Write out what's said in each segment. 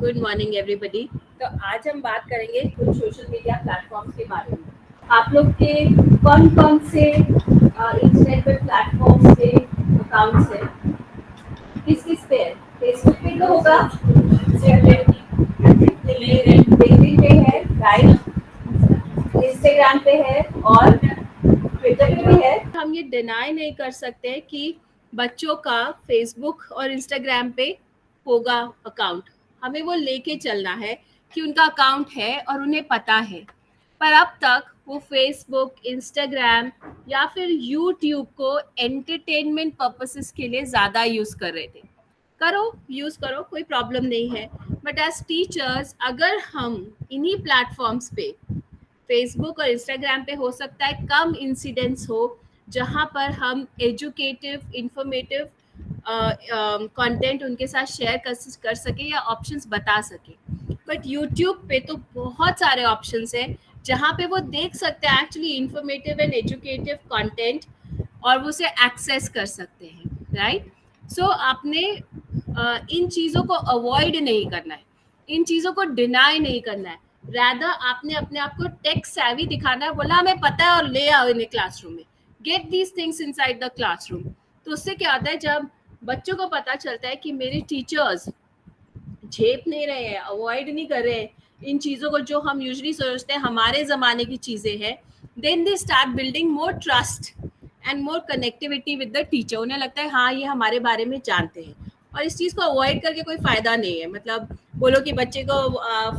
Good morning everybody. तो आज हम बात करेंगे कुछ सोशल मीडिया प्लेटफॉर्म्स के बारे में। आप लोग के कौन कौन से इंटरनेट पे प्लेटफॉर्म्स पे अकाउंट्स है, किस किस पे है? फेसबुक पे तो होगा, लिंक्डइन पे है, राइट, इंस्टाग्राम पे है और ट्विटर पे भी है। हम ये डिनाई नहीं कर सकते कि बच्चों का फेसबुक और इंस्टाग्राम पे होगा अकाउंट। हमें वो लेके चलना है कि उनका अकाउंट है और उन्हें पता है। पर अब तक वो फेसबुक, इंस्टाग्राम या फिर यूट्यूब को एंटरटेनमेंट पर्पसेस के लिए ज़्यादा यूज़ कर रहे थे। यूज़ करो, कोई प्रॉब्लम नहीं है। बट एज टीचर्स अगर हम इन्हीं प्लेटफॉर्म्स पे, फेसबुक और इंस्टाग्राम पे हो सकता है कम इंसिडेंट्स हो जहाँ पर हम एजुकेटिव, इंफॉर्मेटिव कंटेंट उनके साथ शेयर कर सके या ऑप्शंस बता सके। बट यूट्यूब पे तो बहुत सारे ऑप्शंस हैं जहाँ पे वो देख सकते हैं actually informative and educative content और वो उसे एक्सेस कर सकते हैं, राइट। सो आपने इन चीज़ों को अवॉइड नहीं करना है, इन चीज़ों को डिनाई नहीं करना है। रैदर आपने अपने आप को टेक सैवी दिखाना है, बोला हमें पता है और ले आओ इन्हें क्लासरूम में, get these things inside the classroom. तो उससे क्या होता है, जब बच्चों को पता चलता है कि मेरे टीचर्स झेप नहीं रहे हैं, अवॉइड नहीं कर रहे हैं इन चीज़ों को जो हम यूजुअली सोचते हैं हमारे ज़माने की चीज़ें हैं, then they start building more trust and more connectivity with the teacher. उन्हें लगता है हाँ ये हमारे बारे में जानते हैं। और इस चीज़ को अवॉइड करके कोई फ़ायदा नहीं है। मतलब बोलो कि बच्चे को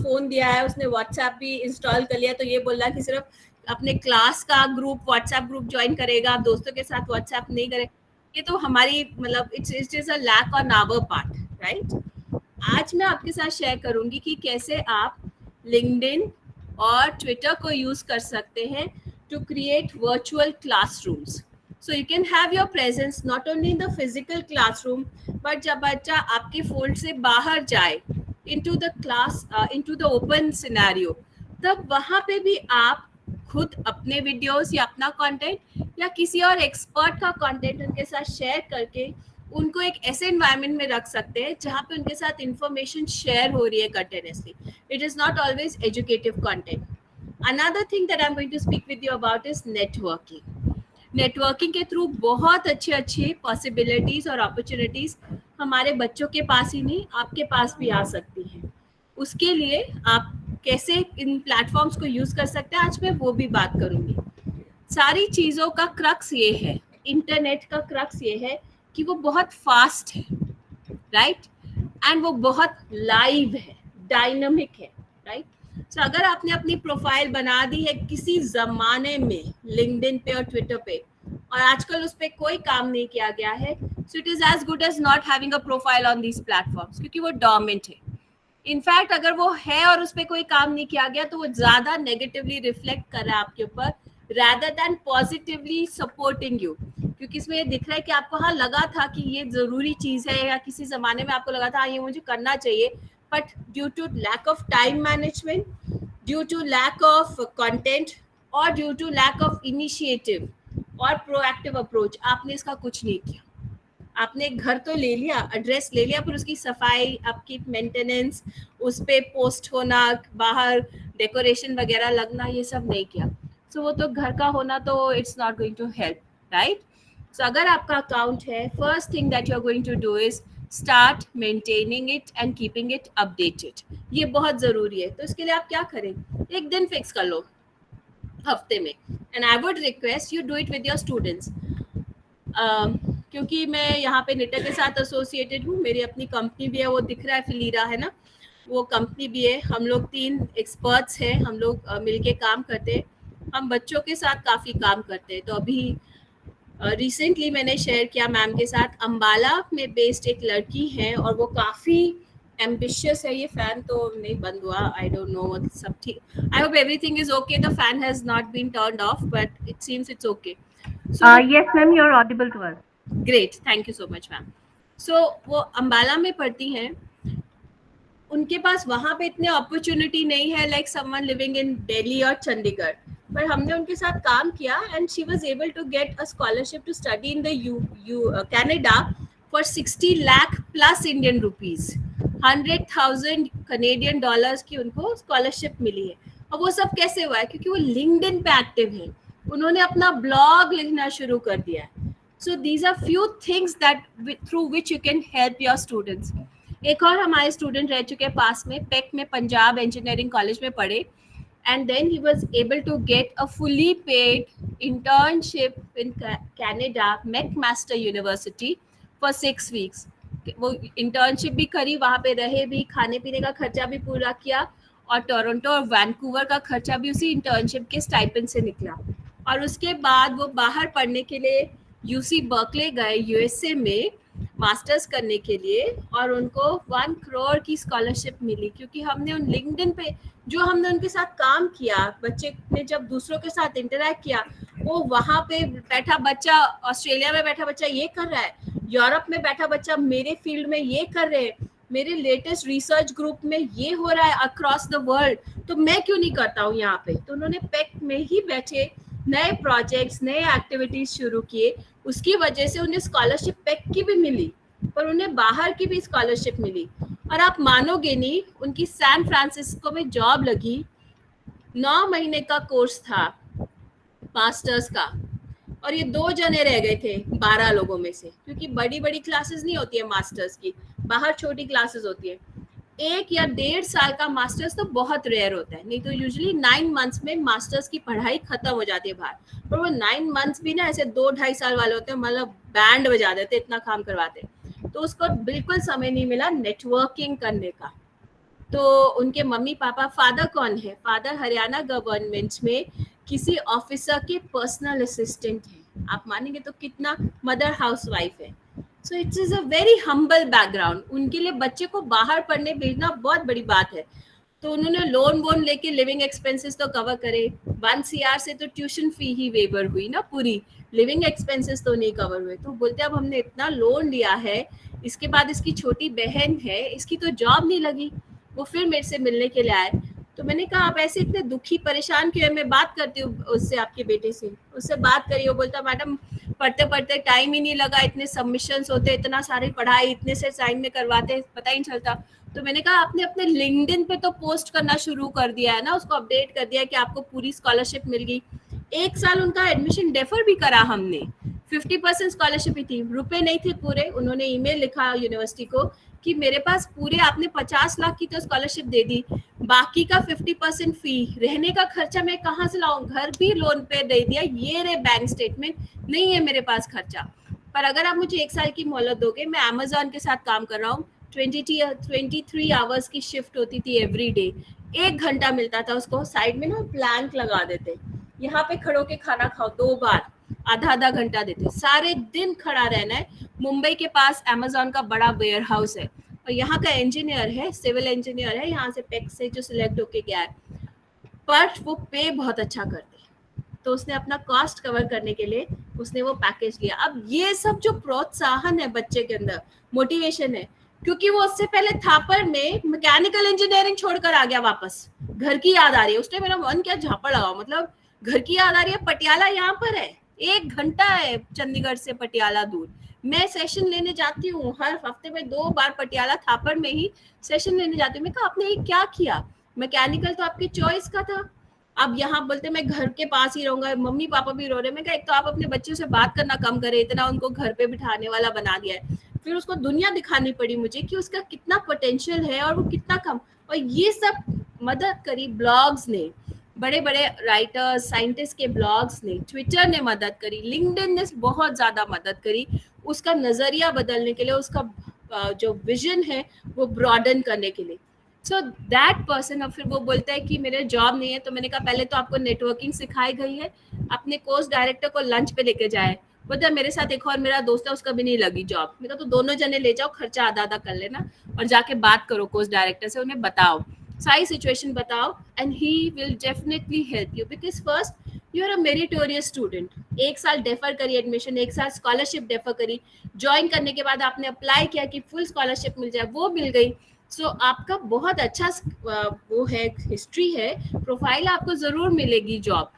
फ़ोन दिया है, उसने व्हाट्सएप भी इंस्टॉल कर लिया, तो ये बोल रहा कि सिर्फ अपने क्लास का ग्रुप, व्हाट्सएप ग्रुप ज्वाइन करेगा, दोस्तों के साथ व्हाट्सएप नहीं करे, ये तो हमारी मतलब it's is a lack on our part, right. आज मैं आपके साथ शेयर करूंगी कि कैसे आप लिंक्डइन और ट्विटर को यूज कर सकते हैं to create virtual classrooms. So you can have your presence not only in the physical classroom, but जब बच्चा आपके फोल्ड से बाहर जाए into the class, into the open scenario, तब वहाँ पे भी आप खुद अपने वीडियोस या अपना कंटेंट या किसी और एक्सपर्ट का कंटेंट उनके साथ शेयर करके उनको एक ऐसे एनवायरनमेंट में रख सकते हैं जहाँ पे उनके साथ इंफॉर्मेशन शेयर हो रही है continuously. It is not always educative content. Another thing that I am going to speak with you about is networking. Networking के थ्रू बहुत अच्छी पॉसिबिलिटीज और अपॉर्चुनिटीज हमारे बच्चों के पास ही नहीं, आपके पास भी आ सकती हैं। उसके लिए आप कैसे इन प्लेटफॉर्म्स को यूज कर सकते हैं, आज मैं वो भी बात करूंगी। सारी चीज़ों का क्रक्स ये है, इंटरनेट का क्रक्स ये है कि वो बहुत फास्ट है, राइट, एंड वो बहुत लाइव है, डायनामिक है, राइट। सो अगर आपने अपनी प्रोफाइल बना दी है किसी जमाने में लिंक्डइन पे और ट्विटर पे और आजकल उस पर कोई काम नहीं किया गया है, so it is as good as not having a profile on these platforms, क्योंकि वो डोरमेंट है। इनफैक्ट अगर वो है और उस पर कोई काम नहीं किया गया तो वो ज्यादा नेगेटिवली रिफ्लेक्ट कर रहा है आपके ऊपर rather than positively supporting you, क्योंकि इसमें ये दिख रहा है कि आपको हाँ लगा था कि ये जरूरी चीज है या किसी जमाने में आपको लगा था हाँ ये मुझे करना चाहिए, but due to lack of time management, due to lack of content और due to lack of initiative और प्रोएक्टिव अप्रोच आपने इसका कुछ नहीं किया। आपने घर तो ले लिया, एड्रेस ले लिया, पर उसकी सफाई, आपकी मेंटेनेंस, उस पर पोस्ट होना, बाहर डेकोरेशन वगैरह लगना, ये सब नहीं किया। सो वो तो घर का होना तो it's not going to help, right. So अगर आपका अकाउंट है, first thing that you are going to do is start maintaining it and keeping it updated. ये बहुत ज़रूरी है। तो इसके लिए आप क्या करें, एक दिन फिक्स कर लो हफ्ते में, and I would request you do it with your students. क्योंकि मैं यहाँ पे निटा के साथ एसोसिएटेड हूँ, मेरी अपनी कंपनी भी है, वो दिख रहा है फिलीरा है ना, वो कंपनी भी है। हम लोग 3 एक्सपर्ट्स हैं, हम लोग मिलके काम करते हैं, हम बच्चों के साथ काफ़ी काम करते हैं। तो अभी रिसेंटली मैंने शेयर किया मैम के साथ, अम्बाला में बेस्ड एक लड़की है और वो काफ़ी एम्बिशियस है। ये फैन तो नहीं बंद हुआ, आई डोंट नो, सब ठीक, I hope everything is okay, the fan has not been turned off but it seems it's okay. Yes, ma'am, you're audible to us. Great, thank you so much ma'am. So वो अम्बाला में पढ़ती हैं, उनके पास वहाँ पे इतने अपॉर्चुनिटी नहीं है like someone living in Delhi और चंडीगढ़, पर हमने उनके साथ काम किया and she was able to get a scholarship to study in the Canada for 60 lakh plus Indian rupees. 100,000 Canadian dollars की उनको स्कॉलरशिप मिली है। और वो सब कैसे हुआ है? क्योंकि वो लिंक्डइन पे एक्टिव है, उन्होंने अपना ब्लॉग लिखना शुरू कर दिया है। So these are few things that through which you can help your students. एक और हमारे स्टूडेंट रह चुके हैं पास में, पेक में, पंजाब इंजीनियरिंग कॉलेज में पढ़े, and then he was able to get a fully paid internship in Canada, McMaster University for 6 weeks. वो इंटर्नशिप भी करी, वहाँ पे रहे भी, खाने पीने का खर्चा भी पूरा किया, और टोरंटो और वैंकूवर का खर्चा भी उसी इंटर्नशिप के स्टाइपेंड से निकला। और उसके बाद वो बाहर पढ़ने के लिए यूसी बर्कले गए, यूएसए में मास्टर्स करने के लिए, और उनको 1 करोड़ की स्कॉलरशिप मिली, क्योंकि हमने उन लिंक्डइन पे जो हमने उनके साथ काम किया, बच्चे ने जब दूसरों के साथ इंटरेक्ट किया, वो वहाँ पे बैठा बच्चा, ऑस्ट्रेलिया में बैठा बच्चा ये कर रहा है, यूरोप में बैठा बच्चा मेरे फील्ड में ये कर रहे हैं, मेरे लेटेस्ट रिसर्च ग्रुप में ये हो रहा है अक्रॉस द वर्ल्ड, तो मैं क्यों नहीं करता हूँ यहाँ पे। तो उन्होंने पेक में ही बैठे नए प्रोजेक्ट्स, नए एक्टिविटीज शुरू किए, उसकी वजह से उन्हें स्कॉलरशिप पेक की भी मिली, पर उन्हें बाहर की भी स्कॉलरशिप मिली। और आप मानोगे नहीं, उनकी सैन फ्रांसिस्को में जॉब लगी, 9 महीने का कोर्स था मास्टर्स का, और ये 2 जने रह गए थे 12 लोगों में से, क्योंकि बड़ी बड़ी क्लासेस नहीं होती है मास्टर्स की, बाहर छोटी क्लासेस होती है। 1 या 1.5 साल का मास्टर्स तो बहुत रेयर होता है, नहीं तो यूजुअली 9 मंथ्स में मास्टर्स की पढ़ाई खत्म हो जाती है बाहर, पर वो 9 मंथ्स भी ना ऐसे 2-2.5 साल वाले होते हैं, मतलब बैंड बजा देते, इतना काम करवाते। तो उसको बिल्कुल समय नहीं मिला नेटवर्किंग करने का। तो उनके मम्मी पापा, फादर कौन है? फादर हरियाणा गवर्नमेंट में किसी ऑफिसर के पर्सनल असिस्टेंट है, आप मानेंगे तो कितना, मदर हाउसवाइफ है। So it's is a very humble background. उनके लिए बच्चे को बाहर पढ़ने भेजना बहुत बड़ी बात है। तो उन्होंने लोन वोन लेके लिविंग एक्सपेंसेस तो कवर करे, 1 CR से तो ट्यूशन फी ही वेवर हुई ना पूरी, लिविंग एक्सपेंसेस तो नहीं कवर हुए। तो बोलते अब हमने इतना लोन लिया है, इसके बाद इसकी छोटी बहन है, इसकी तो जॉब नहीं लगी। वो फिर मेरे से मिलने के लिए आए, तो मैंने कहा आप ऐसे इतने दुखी परेशान क्यों है, मैं बात करती हूँ उससे, आपके बेटे से, उससे बात करिए। वो बोलता मैडम पढ़ते पढ़ते टाइम ही नहीं लगा, इतने सबमिशंस होते, इतना सारी पढ़ाई, इतने से साइन में करवाते, पता ही नहीं चलता। तो मैंने कहा आपने अपने लिंक्डइन पे तो पोस्ट करना शुरू कर दिया है ना, उसको अपडेट कर दिया कि आपको पूरी स्कॉलरशिप मिल गई। 1 साल उनका एडमिशन डेफर भी करा हमने, 50% स्कॉलरशिप ही थी, रुपए नहीं थे पूरे। उन्होंने ईमेल लिखा यूनिवर्सिटी को कि मेरे पास पूरे, आपने 50 लाख की तो स्कॉलरशिप दे दी, बाकी का 50% फी, रहने का खर्चा मैं कहाँ से लाऊं, घर भी लोन पे दे दिया, ये रे बैंक स्टेटमेंट, नहीं है मेरे पास खर्चा। पर अगर आप मुझे 1 साल की मोहलत दोगे, मैं अमेजोन के साथ काम कर रहा हूँ, 23 आवर्स की शिफ्ट होती थी एवरी डे, 1 घंटा मिलता था उसको, साइड में ना प्लैंक लगा देते, यहाँ पे खड़ो के खाना खाओ 2 बार, आधा घंटा देते, सारे दिन खड़ा रहना है। मुंबई के पास अमेजोन का बड़ा वेयर हाउस है, और यहाँ का इंजीनियर है, सिविल इंजीनियर है, यहाँ से पेक से जो सिलेक्ट होके गया है, पर वो पे बहुत अच्छा करते हैं। तो उसने अपना कॉस्ट कवर करने के लिए उसने वो पैकेज लिया। अब ये सब जो प्रोत्साहन है बच्चे के अंदर, मोटिवेशन है, क्योंकि वो उससे पहले थापर में मैकेनिकल इंजीनियरिंग छोड़कर आ गया वापस, घर की याद आ रही है, उसने मेरा मन क्या झापड़ लगाओ, मतलब घर की याद आ रही है, पटियाला यहाँ पर है, 1 घंटा है चंडीगढ़ से पटियाला दूर। मैं सेशन लेने जाती हूँ हर हफ्ते में 2 बार, पटियाला थापर में ही सेशन लेने जाती हूँ। मैं कहा आपने ये क्या किया, मैकेनिकल तो आपकी चॉइस का था, अब यहाँ बोलते मैं घर के पास ही रहूंगा, मम्मी पापा भी रो रहे। मैं कहा एक तो आप अपने बच्चों से बात करना कम करें, इतना उनको घर पे बिठाने वाला बना दिया है, फिर उसको दुनिया दिखानी पड़ी मुझे कि उसका कितना पोटेंशियल है और वो कितना कम। और ये सब मदद करी ब्लॉग्स ने, बड़े बड़े राइटर्स, साइंटिस्ट के ब्लॉग्स ने, ट्विटर ने मदद करी, लिंक्डइन ने बहुत ज्यादा मदद करी उसका नजरिया बदलने के लिए, उसका जो विजन है वो ब्रॉडन करने के लिए। सो दैट पर्सन, अब फिर वो बोलता है कि मेरे जॉब नहीं है, तो मैंने कहा पहले तो आपको नेटवर्किंग सिखाई गई है, अपने कोर्स डायरेक्टर को लंच पे लेके जाए। बोलता है मेरे साथ एक और मेरा दोस्त है, उसका भी नहीं लगी जॉब। मैं कहा तो दोनों जने ले जाओ, खर्चा आधा आधा कर लेना, और जाके बात करो कोर्स डायरेक्टर से, उन्हें बताओ, सारी सिचुएशन बताओ, and he will definitely help you, because first you are a meritorious student. 1 साल डेफर करी एडमिशन, 1 साल स्कॉलरशिप डेफर करी, ज्वाइन करने के बाद आपने अप्लाई किया कि फुल स्कॉलरशिप मिल जाए, वो मिल गई। सो आपका बहुत अच्छा वो है, हिस्ट्री है, प्रोफाइल, आपको जरूर मिलेगी जॉब।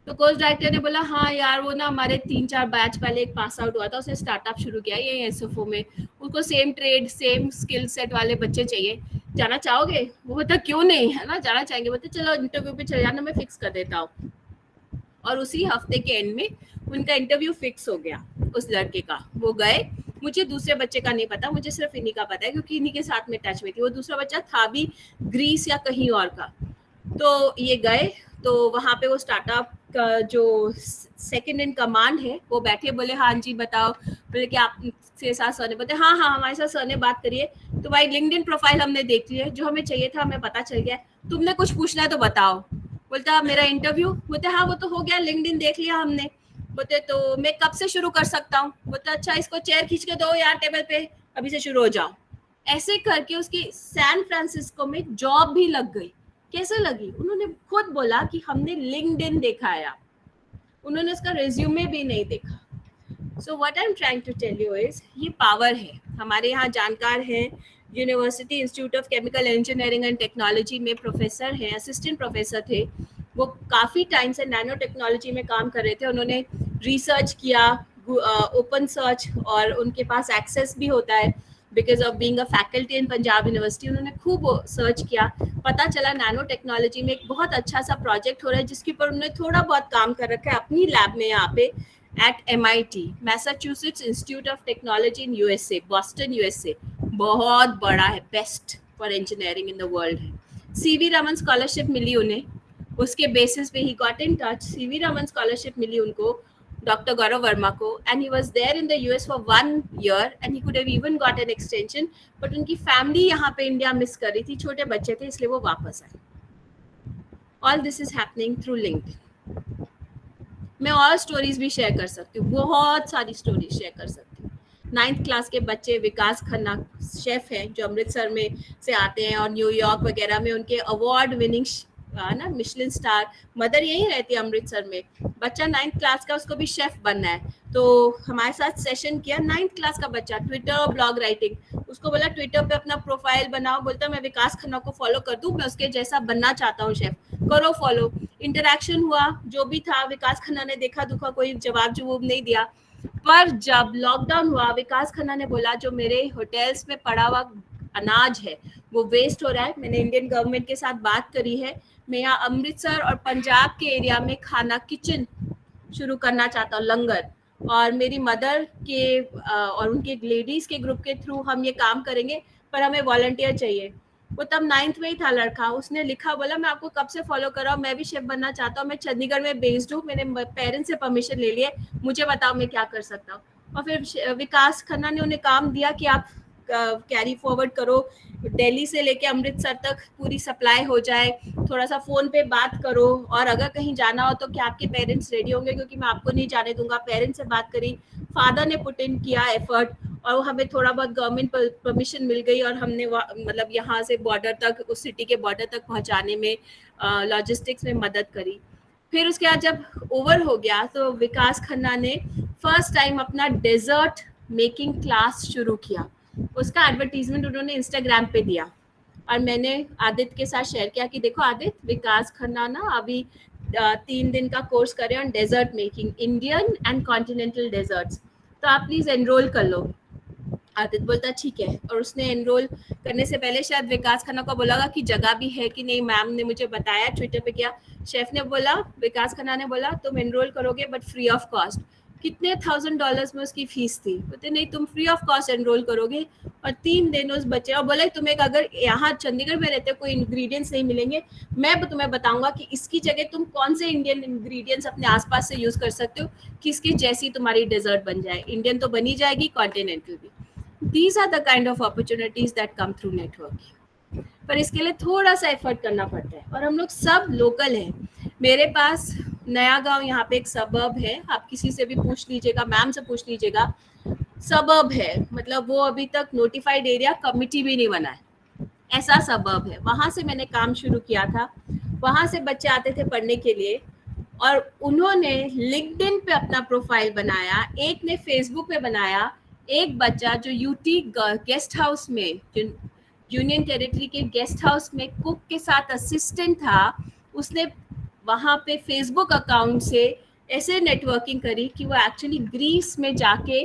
तो कोर्स डायरेक्टर ने बोला हाँ यार वो ना हमारे 3-4 बैच पहले एक पास आउट हुआ था, उसने स्टार्टअप शुरू किया ये एसएफओ में, उसको same trade same skill set वाले बच्चे चाहिए, जाना चाहोगे? वो बोलता क्यों नहीं, है ना, जाना चाहेंगे। बोलते चलो इंटरव्यू पे चले जाना, मैं फिक्स कर देता हूँ। और उसी हफ्ते के एंड में उनका इंटरव्यू फिक्स हो गया उस लड़के का। वो गए, मुझे दूसरे बच्चे का नहीं पता, मुझे सिर्फ इन्हीं का पता है क्योंकि इन्हीं के साथ में टच में थी। वो दूसरा बच्चा था भी ग्रीस या कहीं और का। तो ये गए, तो वहाँ पे वो स्टार्टअप का जो सेकंड इन कमांड है वो बैठे, बोले हाँ जी बताओ, बोले कि आपके साथ सर ने, बोलते हाँ हाँ हमारे साथ सर ने बात करी है, तो भाई लिंक्डइन प्रोफाइल हमने देख ली है, जो हमें चाहिए था हमें पता चल गया, तुमने कुछ पूछना है तो बताओ। बोलता मेरा इंटरव्यू, बोलते हाँ वो तो हो गया, लिंक्डइन देख लिया हमने। बोलते तो मैं कब से शुरू कर सकता हूँ? बोलता अच्छा इसको चेयर खींच के दो यार टेबल पे, अभी से शुरू हो जाओ। ऐसे करके उसकी सैन फ्रांसिस्को में जॉब भी लग गई। कैसे लगी? उन्होंने खुद बोला कि हमने लिंक्डइन देखा है, उन्होंने उसका रिज्यूमे भी नहीं देखा। So what I am trying to tell you is, ये पावर है। हमारे यहाँ जानकार हैं, university institute of chemical engineering and technology में प्रोफेसर हैं, असिस्टेंट प्रोफेसर थे, वो काफ़ी टाइम से नैनो टेक्नोलॉजी में काम कर रहे थे। उन्होंने रिसर्च किया, ओपन सर्च, और उनके पास एक्सेस भी होता है because of being a faculty in Punjab university. उन्होंने खूब सर्च किया, पता चला नैनो टेक्नोलॉजी में एक बहुत अच्छा सा प्रोजेक्ट हो रहा है जिसके ऊपर उन्होंने थोड़ा बहुत काम कर रखा है अपनी लैब में यहाँ पे at MIT, Massachusetts Institute of Technology in USA, Boston USA, बहुत बड़ा है, best for engineering in the world है। CV रमन स्कॉलरशिप मिली उन्हें, उसके बेसिस पे ही got in touch. CV Raman scholarship मिली उनको, डॉक्टर गौरव वर्मा को, and he was there in the US for 1 year and he could have even got an extension, but उनकी फैमिली यहाँ पे इंडिया मिस कर रही थी, छोटे बच्चे थे, इसलिए वो वापस आए। All this is happening through LinkedIn. मैं और स्टोरीज भी शेयर कर सकती हूँ, बहुत सारी स्टोरीज शेयर कर सकती हूँ। 9th क्लास के बच्चे, विकास खन्ना शेफ हैं जो अमृतसर में से आते हैं और न्यूयॉर्क वगैरह में उनके अवार्ड विनिंग ना मिशलिन स्टार, मदर यही रहती है अमृतसर में। बच्चा 9th क्लास का, उसको भी शेफ बनना है, तो हमारे साथ सेशन किया। 9th क्लास का बच्चा, ट्विटर और ब्लॉग राइटिंग, उसको बोला ट्विटर पे अपना प्रोफाइल बनाओ, बोलता मैं विकास खन्ना को फॉलो कर दूं, मैं उसके जैसा बनना चाहता हूँ शेफ, करो फॉलो। इंटरेक्शन हुआ, जो भी था, विकास खन्ना ने देखा दुखा कोई जवाब जवाब नहीं दिया। पर जब लॉकडाउन हुआ, विकास खन्ना ने बोला जो मेरे होटल्स में पड़ा हुआ अनाज है वो वेस्ट हो रहा है, मैंने इंडियन गवर्नमेंट के साथ बात करी है, मैं यहाँ अमृतसर और पंजाब के एरिया में खाना किचन शुरू करना चाहता हूँ, लंगर, और मेरी मदर के और उनके लेडीज के ग्रुप के थ्रू हम ये काम करेंगे, पर हमें वॉलंटियर चाहिए। वो तब 9th में ही था लड़का, उसने लिखा, बोला मैं आपको कब से फॉलो कर रहा हूँ, मैं भी शेफ बनना चाहता हूँ, मैं चंडीगढ़ में बेस्ड हूँ, मैंने पेरेंट्स से परमिशन ले लिए, मुझे बताओ मैं क्या कर सकता हूँ। और फिर विकास खन्ना ने उन्हें काम दिया कि आप कैरी फॉरवर्ड करो, दिल्ली से लेके अमृतसर तक पूरी सप्लाई हो जाए, थोड़ा सा फोन पे बात करो, और अगर कहीं जाना हो तो क्या आपके पेरेंट्स रेडी होंगे, क्योंकि मैं आपको नहीं जाने दूंगा। पेरेंट्स से बात करी, फादर ने पुट इन किया एफर्ट, और हमें थोड़ा बहुत गवर्नमेंट परमिशन मिल गई, और हमने मतलब यहाँ से बॉर्डर तक, उस सिटी के बॉर्डर तक पहुँचाने में, लॉजिस्टिक्स में मदद करी। फिर उसके बाद जब ओवर हो गया तो विकास खन्ना ने फर्स्ट टाइम अपना डेजर्ट मेकिंग क्लास शुरू किया, उसका एडवर्टीजमेंट उन्होंने इंस्टाग्राम पे दिया, और मैंने आदित्य के साथ शेयर किया कि देखो आदित्य, विकास खन्ना ना अभी 3 दिन का कोर्स करे on dessert making, Indian and continental desserts, तो आप प्लीज एनरोल कर लो। आदित्य बोलता ठीक है, और उसने एनरोल करने से पहले शायद विकास खन्ना को बोला कि जगह भी है कि नहीं, मैम ने मुझे बताया, ट्विटर पे किया, शेफ ने बोला, विकास खन्ना ने बोला तुम एनरोल करोगे बट फ्री ऑफ कॉस्ट। कितने $1000 में उसकी फीस थी, बोलते नहीं तुम फ्री ऑफ कॉस्ट एनरोल करोगे, और 3 दिन उस बच्चे, और बोले तुम्हें अगर यहाँ चंडीगढ़ में रहते कोई इंग्रेडिएंट्स नहीं मिलेंगे, मैं तुम्हें बताऊंगा कि इसकी जगह तुम कौन से इंडियन इंग्रेडिएंट्स अपने आसपास से यूज कर सकते हो कि इसकी जैसी तुम्हारी डेजर्ट बन जाए, इंडियन तो बनी जाएगी, कॉन्टिनेंटल भी। These are the kind of opportunities that come through networking. पर इसके लिए थोड़ा सा एफर्ट करना पड़ता है, और हम लोग सब लोकल हैं। मेरे पास नया गांव यहाँ पे एक सबर्ब है, आप किसी से भी पूछ लीजिएगा, मैम से पूछ लीजिएगा, सबर्ब है, मतलब वो अभी तक नोटिफाइड एरिया कमिटी भी नहीं बना है, ऐसा सबर्ब है। वहां से मैंने काम शुरू किया था, वहां से बच्चे आते थे पढ़ने के लिए, और उन्होंने लिंक्डइन पे अपना प्रोफाइल बनाया, एक ने फेसबुक पे बनाया, एक बच्चा जो यूटी गेस्ट हाउस में, यूनियन टेरिटरी के गेस्ट हाउस में कुक के साथ असिस्टेंट था, उसने वहाँ पे फेसबुक अकाउंट से ऐसे नेटवर्किंग करी कि वो एक्चुअली ग्रीस में जाके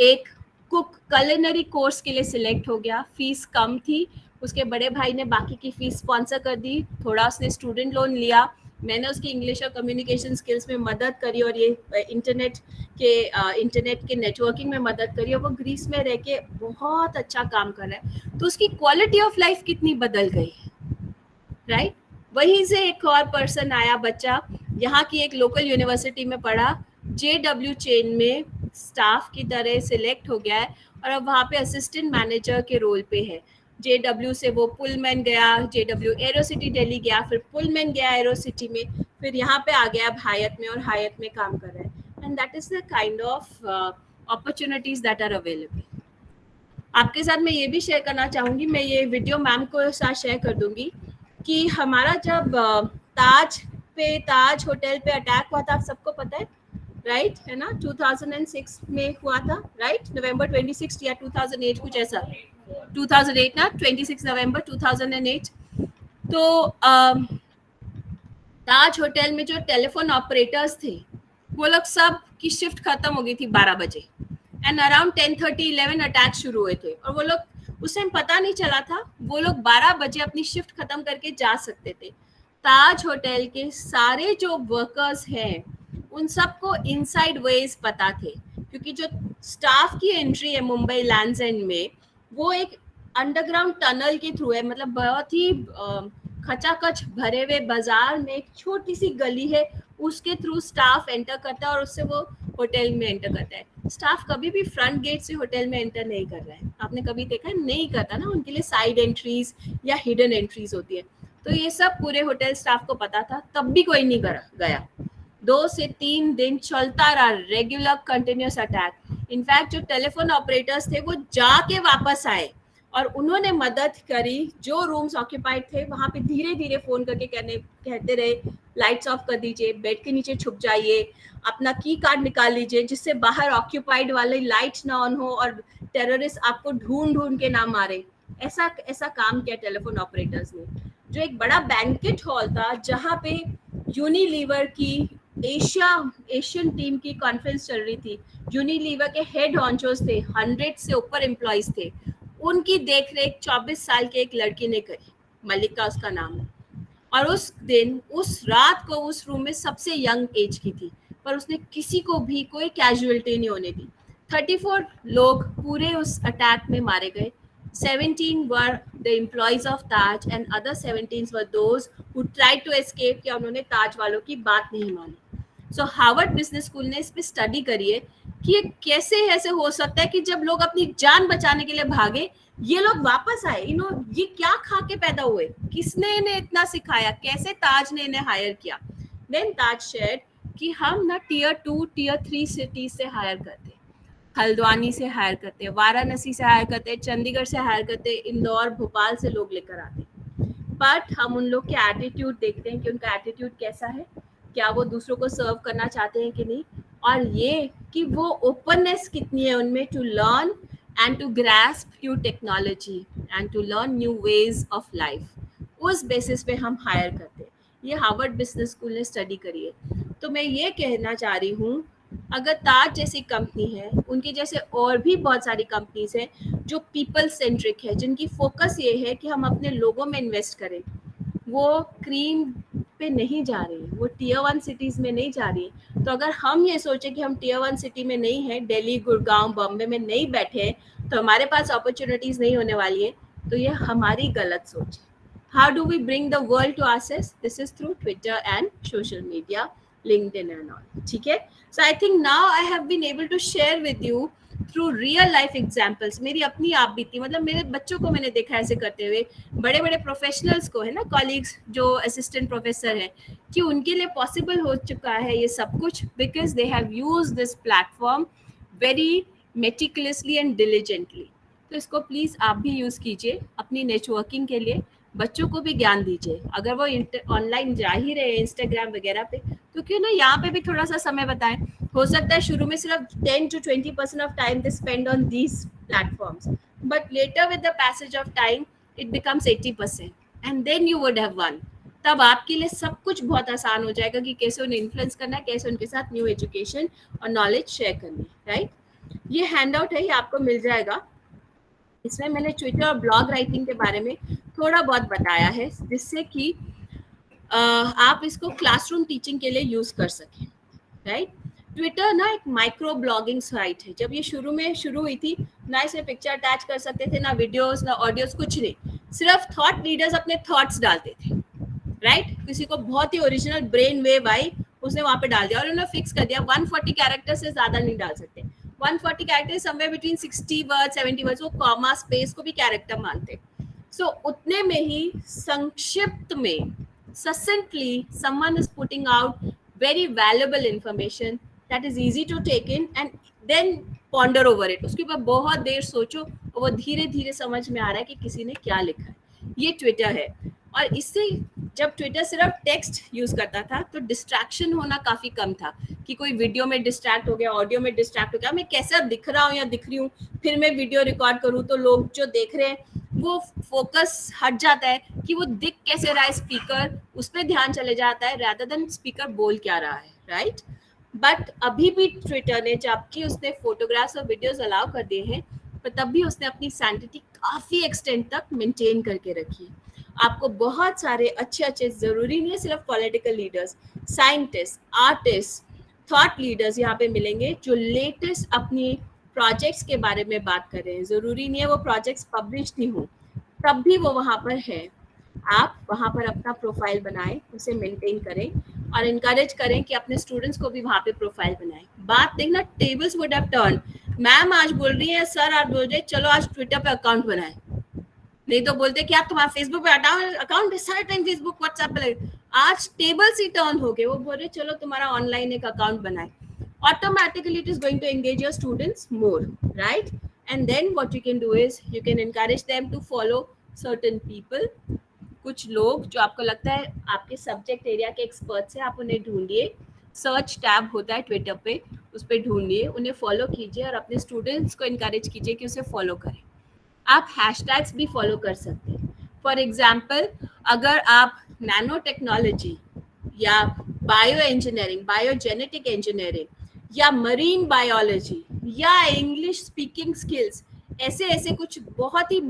एक कुक कलिनरी कोर्स के लिए सिलेक्ट हो गया. फीस कम थी, उसके बड़े भाई ने बाकी की फीस स्पॉन्सर कर दी, थोड़ा उसने स्टूडेंट लोन लिया, मैंने उसकी इंग्लिश और कम्युनिकेशन स्किल्स में मदद करी और ये इंटरनेट के नेटवर्किंग में मदद करी, और वो ग्रीस में रह के बहुत अच्छा काम कर रहा है. तो उसकी क्वालिटी ऑफ लाइफ कितनी बदल गई, राइट? वहीं से एक और पर्सन आया, बच्चा यहाँ की एक लोकल यूनिवर्सिटी में पढ़ा, JW चेन में स्टाफ की तरह सिलेक्ट हो गया है और अब वहाँ पे असिस्टेंट मैनेजर के रोल पे है. JW से वो पुलमैन गया, JW एरोसिटी दिल्ली गया, फिर पुलमैन गया एरोसिटी में, फिर यहाँ पे आ गया अब हायत में और हायत में काम कर रहा है. And that is the kind of opportunities that are available. आपके साथ मैं ये भी शेयर करना चाहूँगी, मैं ये वीडियो मैम को साथ शेयर कर दूंगी कि हमारा जब ताज होटल पे अटैक हुआ था, आप सबको पता है, राइट? है ना, 2006 में हुआ था, राइट? नवंबर 26 या 2008 कुछ ऐसा, 2008 ना, 26 नवंबर 2008. तो ताज होटल में जो टेलीफोन ऑपरेटर्स थे वो लोग सब की शिफ्ट खत्म हो गई थी 12 बजे एंड अराउंड 10:30 11 अटैक शुरू हुए थे और वो लोग उस टाइम पता नहीं चला था, वो लोग 12 बजे अपनी शिफ्ट खत्म करके जा सकते थे. ताज होटल के सारे जो वर्कर्स हैं उन सबको इनसाइड वेज पता थे, क्योंकि जो स्टाफ की एंट्री है मुंबई लैंड्स एंड में वो एक अंडरग्राउंड टनल के थ्रू है. मतलब बहुत ही खचाखच भरे हुए बाजार में एक छोटी सी गली है, उसके थ्रू स्टाफ एंटर करता है और उससे वो होटल में एंटर करता है. स्टाफ कभी भी फ्रंट गेट से होटल में एंटर नहीं कर रहा है, आपने कभी देखा है? नहीं करता ना, उनके लिए साइड एंट्रीज या हिडन एंट्रीज होती है. तो ये सब पूरे होटल स्टाफ को पता था, तब भी कोई नहीं गया. 2 से 3 दिन चलता रहा रेगुलर कंटिन्यूस अटैक. इनफैक्ट जो टेलीफोन ऑपरेटर्स थे वो जाके वापस आए और उन्होंने मदद करी. जो रूम्स ऑक्यूपाइड थे वहां पे धीरे धीरे फोन करके कहते रहे लाइट्स ऑफ कर दीजिए, बेड के नीचे छुप जाइए, अपना की कार्ड निकाल लीजिए जिससे बाहर ऑक्यूपाइड वाले लाइट्स ना ऑन हो और टेररिस्ट आपको ढूंढ ढूंढ के ना मारे. ऐसा काम किया टेलीफोन ऑपरेटर्स ने. जो एक बड़ा बैंकेट हॉल था जहाँ पे यूनिलीवर की एशियन टीम की कॉन्फ्रेंस चल रही थी, यूनिलीवर के हेड ऑनचोस थे, 100 से ऊपर एम्प्लॉयज थे, उनकी देखरेख 24 साल के एक लड़की ने करी, मलिका उसका नाम है. और उस दिन उस रात को उस रूम में सबसे यंग एज की थी, पर उसने किसी को भी कोई कैजुअलिटी नहीं होने दी. 34 लोग पूरे उस अटैक में मारे गए. 17 were the employees of Taj and other 17 were those who tried to escape, या उन्होंने ताज वालों की बात नहीं मानी. सो हार्वर्ड बिजनेस स्कूल ने इस पे स्टडी करी है कि ये कैसे ऐसे हो सकता है कि जब लोग अपनी जान बचाने के लिए भागे ये लोग वापस आए. ये क्या खा के पैदा हुए, किसने इन्हें इतना सिखाया, कैसे ताज ने इन्हें हायर किया. देन ताज शेयर्ड कि हम ना Tier 2 Tier 3 सिटीज से हायर करते, हल्द्वानी से हायर करते, वाराणसी से हायर करते, चंडीगढ़ से हायर करते, इंदौर भोपाल से लोग लेकर आते. बट हम उन लोग के एटीट्यूड देखते हैं कि उनका एटीट्यूड कैसा है, क्या वो दूसरों को सर्व करना चाहते हैं कि नहीं, और ये कि वो ओपननेस कितनी है उनमें to learn and to grasp new technology and to learn new ways of life. उस बेसिस पे हम हायर करते हैं. ये हार्वर्ड बिजनेस स्कूल ने स्टडी करी है. तो मैं ये कहना चाह रही हूँ, अगर ताज जैसी कंपनी है, उनकी जैसे और भी बहुत सारी कंपनीज हैं जो पीपल सेंट्रिक है, जिनकी फोकस ये है कि हम अपने लोगों में इन्वेस्ट करें. वो क्रीम पे नहीं जा रही, वो Tier 1 सिटीज में नहीं जा रही. तो अगर हम ये सोचें कि हम Tier 1 सिटी में नहीं है, दिल्ली, गुड़गांव, बॉम्बे में नहीं बैठे हैं, तो हमारे पास अपॉर्चुनिटीज नहीं होने वाली है, तो ये हमारी गलत सोच है. How do we bring the world to access? This is through Twitter and social media, LinkedIn and all. ठीक है. So I think now I have been able to share with you through real life examples. मेरी अपनी आप बीती, मतलब मेरे बच्चों को मैंने देखा ऐसे करते हुए, बड़े बड़े प्रोफेशनल्स को, है ना, कॉलीग्स जो असिस्टेंट प्रोफेसर हैं, कि उनके लिए पॉसिबल हो चुका है ये सब कुछ because they have used this platform very meticulously and diligently. तो इसको प्लीज़ आप भी यूज़ कीजिए अपनी नेटवर्किंग के लिए, बच्चों को भी ज्ञान दीजिए. अगर वो ऑनलाइन जा ही रहे इंस्टाग्राम वगैरह पे, तो क्यों ना यहाँ पे भी थोड़ा सा समय बताएं. हो सकता है शुरू में सिर्फ 10 to 20% of time they spend on these platforms, but later with the passage of time it becomes 80% and then you would have one. तब आपके लिए सब कुछ बहुत आसान हो जाएगा कि कैसे उन्हें इन्फ्लुएंस करना है, कैसे उनके साथ न्यू एजुकेशन और नॉलेज शेयर करनी है, राइट। ये हैंड आउट है, ये आपको मिल जाएगा। इसमें मैंने ट्विटर और ब्लॉग राइटिंग के बारे में थोड़ा बहुत बताया है, जिससे कि आप इसको क्लासरूम टीचिंग के लिए यूज कर सकें, राइट। ट्विटर ना एक माइक्रो ब्लॉगिंग साइट है। जब ये शुरू हुई थी ना, इसमें पिक्चर अटैच कर सकते थे, ना वीडियोस ना ऑडियोस, कुछ नहीं, सिर्फ थॉट लीडर्स अपने थॉट्स डालते थे, राइट। किसी को बहुत ही ओरिजिनल ब्रेन वेव आई, उसने वहां पे डाल दिया और उन्होंने फिक्स कर दिया 140 कैरेक्टर से ज्यादा नहीं डाल सकते। 140 character somewhere between 60 word 70 words, वो कॉमा स्पेस को भी कैरेक्टर मानते। सो उतने में ही संक्षिप्त में, succinctly, someone is putting out very valuable information that is easy to take in and then ponder over it। उसके ऊपर बहुत देर सोचो और वो धीरे धीरे समझ में आ रहा है कि किसी ने क्या लिखा है। ये ट्विटर है। और इससे जब ट्विटर सिर्फ टेक्स्ट यूज करता था तो डिस्ट्रैक्शन होना काफी कम था, कि कोई वीडियो में डिस्ट्रैक्ट हो गया, ऑडियो में डिस्ट्रैक्ट हो गया, मैं कैसा दिख रहा हूँ या दिख रही हूँ, फिर मैं वीडियो रिकॉर्ड करूँ तो लोग जो देख रहे हैं वो फोकस हट जाता है कि वो दिख कैसे रहा है स्पीकर, उस पर ध्यान चले जाता है रादर देन स्पीकर बोल क्या रहा है, राइट। बट अभी भी ट्विटर ने, जबकि उसने फोटोग्राफ्स और वीडियोस अलाउ कर दिए हैं, पर तब भी उसने अपनी सैंटिटी काफी एक्सटेंट तक मेंटेन करके रखी है। आपको बहुत सारे अच्छे जरूरी नहीं है सिर्फ political leaders, scientist, artist, thought leaders यहाँ पे मिलेंगे जो लेटेस्ट अपनी प्रोजेक्ट्स के बारे में बात कर रहे हैं। जरूरी नहीं है वो प्रोजेक्ट्स पब्लिश नहीं हो, तब भी वो वहाँ पर है। आप वहाँ पर अपना प्रोफाइल बनाएं, उसे मेंटेन करें और इनकरेज करें कि अपने स्टूडेंट्स को भी वहाँ पे प्रोफाइल बनाएं। बात देखना, tables would have turn. Ma'am आज बोल रही है, सर आज बोल रहे चलो आज ट्विटर पे अकाउंट बनाएं, नहीं तो बोलते कि आप तुम्हारा फेसबुक पे अकाउंट है, सारा टाइम फेसबुक व्हाट्सएप पे। आज टेबल्स ही टर्न हो गए, वो बोल रहे चलो तुम्हारा ऑनलाइन एक अकाउंट बनाए। Automatically it is going to engage your students more, right? And then what you can do is you can encourage them to follow certain people। कुछ लोग जो आपको लगता है आपके सब्जेक्ट एरिया के एक्सपर्ट्स हैं, आप उन्हें ढूंढिए, सर्च टैब होता है ट्विटर पे, उस पर ढूंढिए, उन्हें फॉलो कीजिए और अपने स्टूडेंट्स को इनकरेज कीजिए कि उसे फॉलो करें। आप हैशटैग्स भी फॉलो कर सकते हैं। फॉर एग्जाम्पल, अगर आप नैनो टेक्नोलॉजी या बायो इंजीनियरिंग, बायोजेनेटिक इंजीनियरिंग या मरीन बायोलॉजी या इंग्लिश स्पीकिंग स्किल्स, ऐसे कुछ बहुत ही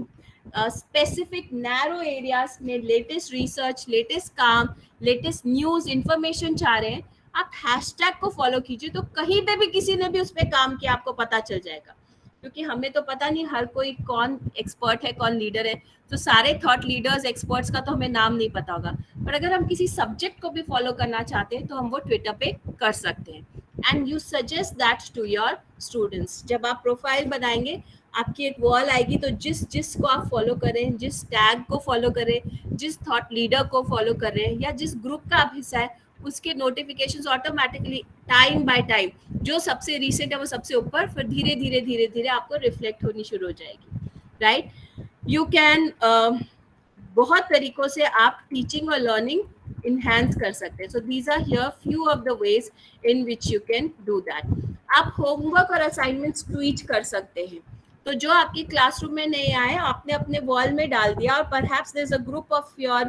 स्पेसिफिक नैरो एरियाज में लेटेस्ट रिसर्च, लेटेस्ट काम, लेटेस्ट न्यूज़, इंफॉर्मेशन चाह रहे हैं, आप हैशटैग को फॉलो कीजिए, तो कहीं पे भी किसी ने भी उस पर काम किया आपको पता चल जाएगा। क्योंकि हमें तो पता नहीं हर कोई कौन एक्सपर्ट है, कौन लीडर है, तो सारे थॉट लीडर्स, एक्सपर्ट्स का तो हमें नाम नहीं पता होगा, पर अगर हम किसी सब्जेक्ट को भी फॉलो करना चाहते हैं तो हम वो ट्विटर पे कर सकते हैं। And you suggest that to your students. जब आप प्रोफाइल बनाएंगे, आपकी एक वॉल आएगी, तो जिस को आप फॉलो करें, जिस टैग को फॉलो करें, जिस थॉट लीडर को फॉलो कर रहे हैं या जिस ग्रुप का आप हिस्सा है, उसके notifications automatically time by time, जो सबसे रिसेंट है वो सबसे ऊपर, फिर धीरे धीरे आपको रिफ्लेक्ट होनी शुरू हो जाएगी, राइट। यू कैन बहुत तरीकों से आप टीचिंग और लर्निंग enhance कर सकते हैं। So these are here few of the ways in which you can do that। आप होमवर्क और असाइनमेंट्स ट्वीट कर सकते हैं, तो जो आपकी क्लासरूम में नहीं आए आपने अपने वॉल में डाल दिया, और perhaps there is a group of your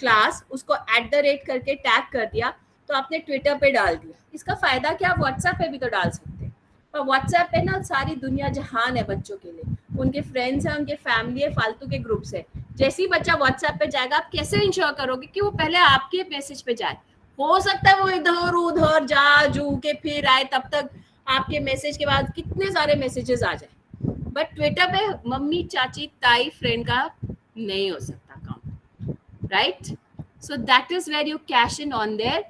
class, उसको @ करके टैग कर दिया, तो आपने ट्विटर पे डाल दिया। इसका फायदा क्या, व्हाट्सएप पे भी तो डाल सकते हैं, पर व्हाट्सएप पे ना सारी दुनिया जहान है बच्चों के लिए, उनके फ्रेंड्स हैं, उनके फैमिली है, फालतू के ग्रुप्स है। जैसे ही बच्चा व्हाट्सएप पे जाएगा, आप कैसे इंश्योर करोगे कि वो पहले आपके मैसेज पे जाए? हो सकता है वो इधर उधर जा जू के फिर आए, तब तक आपके मैसेज के बाद कितने सारे मैसेजेस आ जाए। बट ट्विटर पे मम्मी, चाची, ताई, फ्रेंड का नहीं हो सकता account, right. So that is where you cash in on their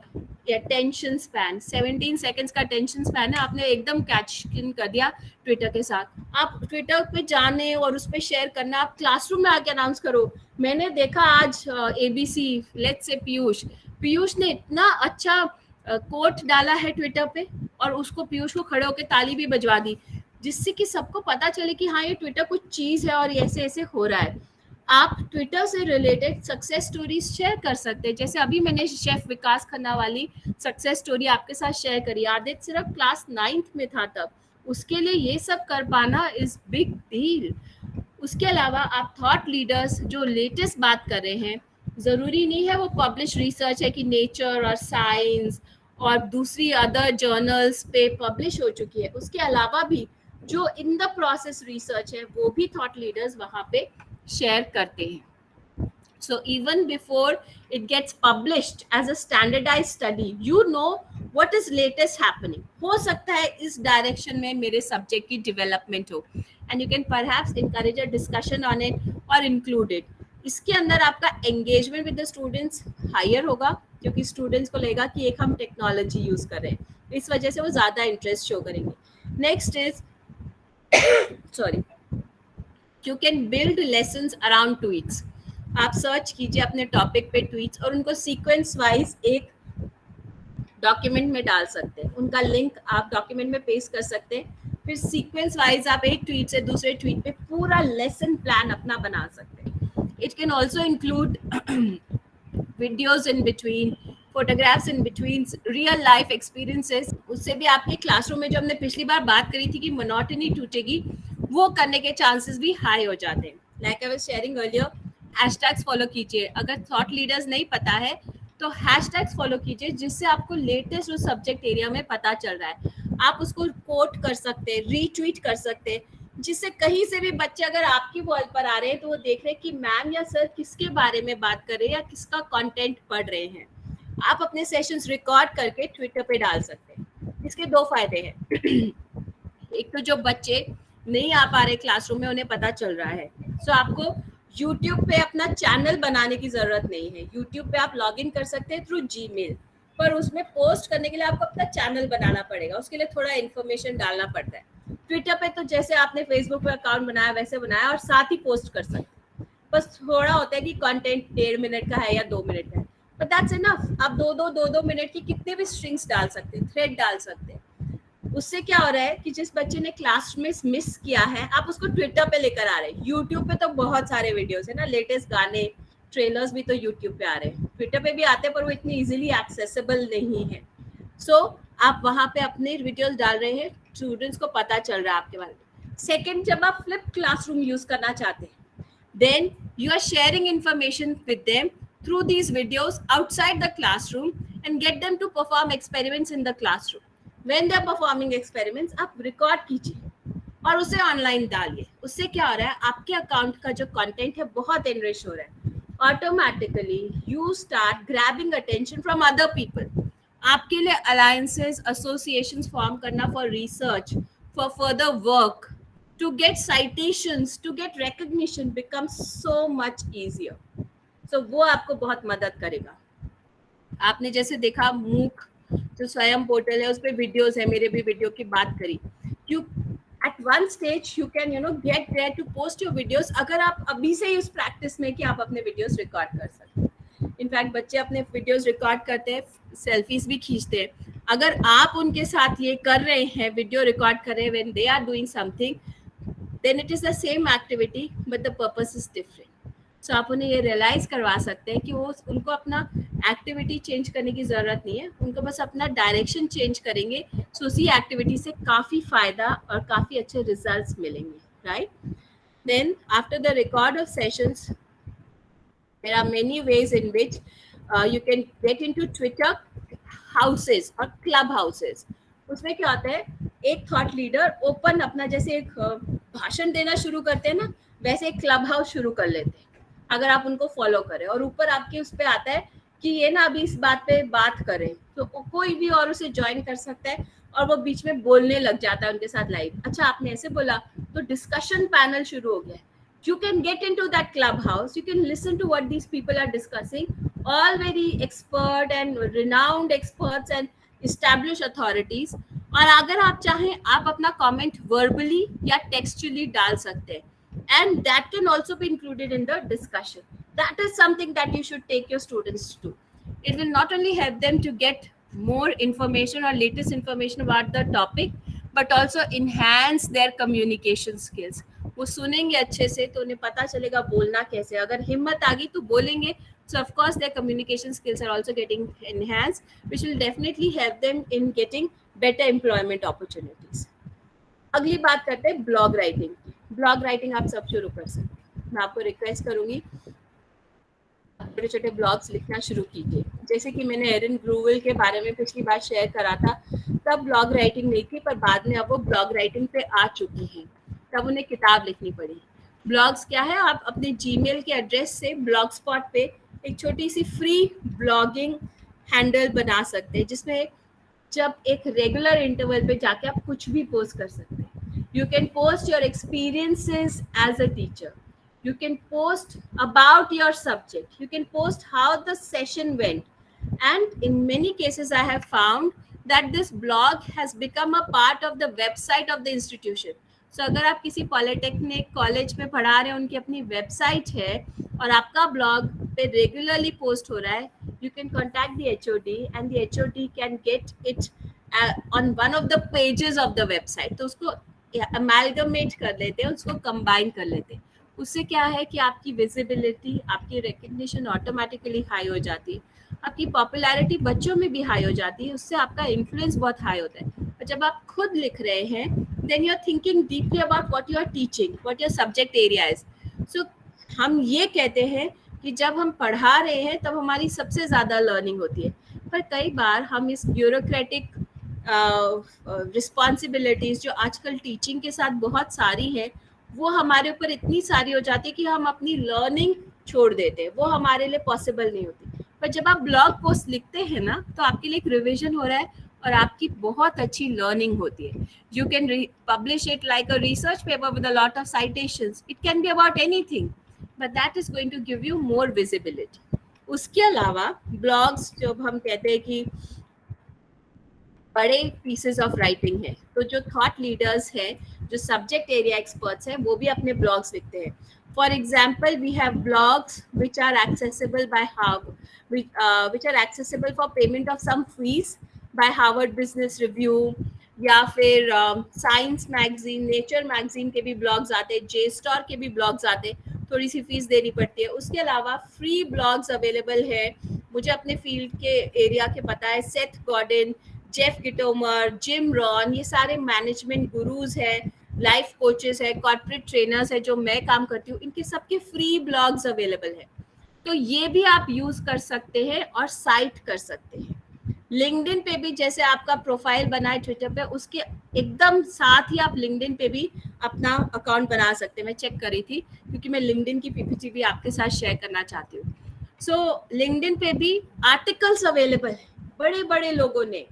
attention span. 17 seconds का अटेंशन स्पैन है, आपने एकदम कैच इन कर दिया ट्विटर के साथ। आप ट्विटर पे जाने और उस पर शेयर करना, आप क्लासरूम में आके अनाउंस करो। मैंने देखा आज ABC, लेट्स से पीयूष ने इतना अच्छा कोट डाला है ट्विटर पे, और उसको पीयूष को खड़े होकर ताली भी बजवा दी, जिससे कि सबको पता चले कि हाँ ये ट्विटर कुछ चीज है और ऐसे ऐसे हो रहा है। आप ट्विटर से रिलेटेड सक्सेस स्टोरीज शेयर कर सकते हैं, जैसे अभी मैंने शेफ विकास खन्ना वाली सक्सेस स्टोरी आपके साथ शेयर करी। आदित्य सिर्फ क्लास 9th में था तब, उसके लिए ये सब कर पाना इज बिग डील। उसके अलावा आप थॉट लीडर्स जो लेटेस्ट बात कर रहे हैं ज़रूरी नहीं है वो पब्लिश रिसर्च है कि नेचर और साइंस और दूसरी अदर जर्नल्स पे पब्लिश हो चुकी है, उसके अलावा भी जो इन द प्रोसेस रिसर्च है वो भी थॉट लीडर्स वहाँ पे शेयर करते हैं. So even before it gets published as a standardized study, you know what is latest happening. हो सकता है इस डायरेक्शन में मेरे सब्जेक्ट की डेवलपमेंट हो, and you can perhaps encourage a discussion on it or include it. इसके अंदर आपका engagement with the students higher होगा, क्योंकि स्टूडेंट्स को लगेगा कि एक हम टेक्नोलॉजी यूज कर रहे हैं, इस वजह से वो ज़्यादा इंटरेस्ट शो करेंगे. Next is sorry, you can build lessons around tweets. आप सर्च कीजिए अपने टॉपिक पे ट्वीट्स और उनको सीक्वेंस वाइज एक डॉक्यूमेंट में डाल सकते हैं, उनका लिंक आप डॉक्यूमेंट में पेस्ट कर सकते हैं, फिर सीक्वेंस वाइज आप एक ट्वीट से दूसरे ट्वीट पे पूरा लेसन प्लान अपना बना सकते हैं. It can also include videos in between, photographs in between, real life experiences. उससे भी आपके क्लासरूम में जो हमने पिछली बार बात करी थी कि मोनोटनी टूटेगी, वो करने के चांसेस भी हाई हो जाते हैं. Like I was sharing earlier, hashtags follow कीजिए. अगर थॉट लीडर्स नहीं पता है तो हैशटैग्स फॉलो कीजिए, जिससे आपको लेटेस्ट उस सब्जेक्ट एरिया में पता चल रहा है. आप उसको कोट कर सकते हैं, रीट्वीट कर सकते हैं, जिससे कहीं से भी बच्चे अगर आपकी वॉल पर आ रहे हैं तो वो देख रहे हैं कि मैम या सर किसके बारे में बात कर रहे हैं या किसका कंटेंट पढ़ रहे हैं. आप अपने सेशंस रिकॉर्ड करके ट्विटर पे डाल सकते हैं. इसके दो फायदे हैं. एक तो जो बच्चे नहीं आ पा रहे क्लासरूम में उन्हें पता चल रहा है, सो आपको YouTube पे अपना चैनल बनाने की जरूरत नहीं है. YouTube पे आप लॉग इन कर सकते हैं थ्रू Gmail, पर उसमें पोस्ट करने के लिए आपको अपना चैनल बनाना पड़ेगा, उसके लिए थोड़ा इन्फॉर्मेशन डालना पड़ता है. ट्विटर पे तो जैसे आपने फेसबुक पे अकाउंट बनाया वैसे बनाया और साथ ही पोस्ट कर सकते हैं. बस थोड़ा होता है कि कंटेंट 1.5 मिनट का है या 2 मिनट का है, बट दैट्स इनफ. आप दो मिनट की कितने भी स्ट्रिंग्स डाल सकते हैं, थ्रेड डाल सकते हैं. उससे क्या हो रहा है कि जिस बच्चे ने क्लास में मिस किया है आप उसको ट्विटर पे लेकर आ रहे हैं. यूट्यूब पे तो बहुत सारे वीडियोस है ना, लेटेस्ट गाने, ट्रेलर्स भी तो यूट्यूब पे आ रहे हैं, ट्विटर पे भी आते हैं पर वो इतनी इजीली एक्सेसिबल नहीं है. सो आप वहां पे अपने वीडियोस डाल रहे हैं, स्टूडेंट्स को पता चल रहा है आपके बारे में. सेकेंड, जब आप फ्लिप क्लासरूम यूज करना चाहते हैं, then you are sharing information with them through these videos outside the classroom and get them to perform experiments in the classroom. When they are performing experiments, आप record कीजिए और उसे online डालिए. उससे क्या हो रहा है, आपके अकाउंट का जो कंटेंट है बहुत एनरिच हो रहा है. Automatically you start grabbing attention from other people. आपके लिए अलायंसेस, एसोसिएशंस फॉर्म करना for research, for further work, to get citations, to get recognition becomes so much easier. So वो आपको बहुत मदद करेगा. आपने जैसे देखा मूक जो स्वयं पोर्टल है उस पे वीडियोस है, मेरे भी वीडियो की बात करी. You at one stage you can get there to post your videos, अगर आप अभी से ही उस प्रैक्टिस में कि आप अपने वीडियोस रिकॉर्ड कर सकते हैं. इनफैक्ट बच्चे अपने वीडियोस रिकॉर्ड करते हैं, सेल्फीज भी खींचते हैं. अगर आप उनके साथ ये कर रहे हैं, वीडियो रिकॉर्ड कर रहे हैं when they are doing something, then it is the same activity but the purpose is different. So आप उन्हें ये रियलाइज करवा सकते हैं कि वो उनको अपना एक्टिविटी चेंज करने की ज़रूरत नहीं है, उनको बस अपना डायरेक्शन चेंज करेंगे, सो उसी एक्टिविटी से काफ़ी फ़ायदा और काफ़ी अच्छे रिजल्ट्स मिलेंगे. Right. Then after the record of sessions there are many ways in which you can get into Twitter houses or club houses. उसमें क्या होता है, एक थॉट लीडर ओपन अपना जैसे एक भाषण देना शुरू करते हैं ना, वैसे एक क्लब हाउस शुरू कर लेते हैं अगर आप उनको फॉलो करें. और ऊपर आपके उस पे आता है कि ये ना अभी इस बात पे बात करें, तो कोई भी और उसे ज्वाइन कर सकता है और वो बीच में बोलने लग जाता है उनके साथ लाइव. अच्छा आपने ऐसे बोला तो डिस्कशन पैनल शुरू हो गया. You can get into that clubhouse, you can listen to what these people are discussing, all very expert and renowned experts and established authorities. और अगर आप चाहें आप अपना comment verbally या textually डाल सकते हैं, and that can also be included in the discussion. That is something that you should take your students to. It will not only help them to get more information or latest information about the topic, but also enhance their communication skills. वो सुनेंगे अच्छे से तो उन्हें पता चलेगा बोलना कैसे. अगर हिम्मत आ गई तो बोलेंगे. So of course their communication skills are also getting enhanced, which will definitely help them in getting better employment opportunities. अगली बात करते हैं ब्लॉग राइटिंग की. ब्लॉग राइटिंग आप सब शुरू कर सकते हैं. मैं आपको रिक्वेस्ट करूंगी छोटे छोटे ब्लॉग्स लिखना शुरू कीजिए। जैसे कि मैंने एरन ग्रूवल के बारे में पिछली बार शेयर करा था, तब ब्लॉग राइटिंग नहीं थी, पर बाद में अब वो ब्लॉग राइटिंग पे आ चुकी हैं, तब उन्हें किताब लिखनी पड़ी। ब्लॉग्स क्या है, आप अपने जीमेल के एड्रेस से ब्लॉग स्पॉट पे एक छोटी सी फ्री ब्लॉगिंग हैंडल बना सकते हैं, जिसमें जब एक रेगुलर इंटरवल पे जाके आप कुछ भी पोस्ट कर सकते हैं। You can post your experiences as a teacher, you can post about your subject, you can post how the session went, and in many cases I have found that this blog has become a part of the website of the institution. So अगर आप किसी polytechnic college में पढ़ा रहे हैं, उनकी अपनी website है और आपका ब्लॉग पे रेगुलरली पोस्ट हो रहा है, you can contact the HOD and the HOD can get it on one of the pages of the website. तो उसको amalgamate कर लेते हैं, उसको combine कर लेते हैं। उससे क्या है कि आपकी विजिबिलिटी, आपकी रिकग्निशन ऑटोमेटिकली हाई हो जाती है, आपकी पॉपुलैरिटी बच्चों में भी हाई हो जाती है, उससे आपका इन्फ्लुएंस बहुत हाई होता है। और जब आप खुद लिख रहे हैं, then you are thinking deeply about what you are teaching, what your subject area is. So हम ये कहते हैं कि जब हम पढ़ा रहे हैं तब हमारी सबसे ज़्यादा लर्निंग होती है, पर कई बार हम इस ब्यूरोक्रेटिक रिस्पॉन्सिबिलिटीज़ जो आजकल टीचिंग के साथ बहुत सारी है, वो हमारे ऊपर इतनी सारी हो जाती है कि हम अपनी लर्निंग छोड़ देते हैं, वो हमारे लिए पॉसिबल नहीं होती। पर जब आप ब्लॉग पोस्ट लिखते हैं ना, तो आपके लिए एक रिविजन हो रहा है और आपकी बहुत अच्छी लर्निंग होती है। You can publish it like a research paper with a lot of citations, it can be about anything, but that is going to give you more visibility. उसके अलावा ब्लॉग्स जब हम कहते हैं कि बड़े पीसेस ऑफ राइटिंग है, तो जो थॉट लीडर्स हैं, जो सब्जेक्ट एरिया एक्सपर्ट्स हैं, वो भी अपने ब्लॉग्स लिखते हैं। For example, we have blogs which are accessible by which are accessible for payment of some fees by Harvard Business Review, या फिर साइंस मैगजीन, नेचर मैगजीन के भी ब्लॉग्स आते हैं, जे स्टोर के भी ब्लॉग्स आते हैं, थोड़ी सी फीस देनी पड़ती है। उसके अलावा फ्री ब्लॉग्स अवेलेबल है, मुझे अपने फील्ड के एरिया के पता है, Seth Gordon, Jeff Gitomer, Jim Rohn, ये सारे मैनेजमेंट गुरुज हैं, लाइफ कोचेस है, कॉर्पोरेट ट्रेनर्स है, जो मैं काम करती हूँ, इनके सबके फ्री ब्लॉग्स अवेलेबल है। तो ये भी आप यूज कर सकते हैं और साइट कर सकते हैं। लिंक्डइन पे भी जैसे आपका प्रोफाइल बना है ट्विटर पे, उसके एकदम साथ ही आप लिंक्डइन पे भी अपना अकाउंट बना सकते हैं। मैं चेक करी थी क्योंकि मैं लिंक्डइन की पीपीटी भी आपके साथ शेयर करना चाहती हूँ। सो लिंक्डइन पे भी आर्टिकल्स अवेलेबल है बड़े बड़े लोगों ने,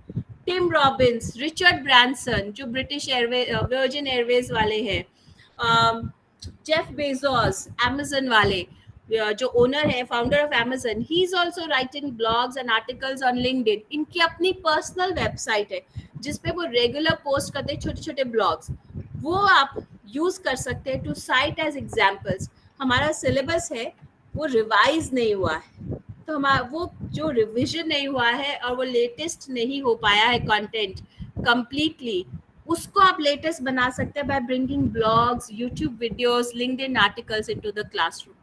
टिम रॉबिन्स, रिचर्ड ब्रांसन जो ब्रिटिश एयरवेज वर्जिन एयरवेज वाले हैं, जेफ बेजोस अमेजन वाले जो ओनर है, founder of Amazon, he is also writing blogs and articles on LinkedIn. इनकी अपनी पर्सनल वेबसाइट है जिसपे वो रेगुलर पोस्ट करते हैं छोटे छोटे ब्लॉग्स, वो आप यूज कर सकते हैं टू साइट एज एग्जाम्पल्स। हमारा सिलेबस है वो रिवाइज नहीं हुआ है, तो हमारा वो जो रिविजन नहीं हुआ है और वो लेटेस्ट नहीं हो पाया है कंटेंट कंप्लीटली, उसको आप लेटेस्ट बना सकते हैं by bringing blogs, YouTube videos, LinkedIn articles into the classroom.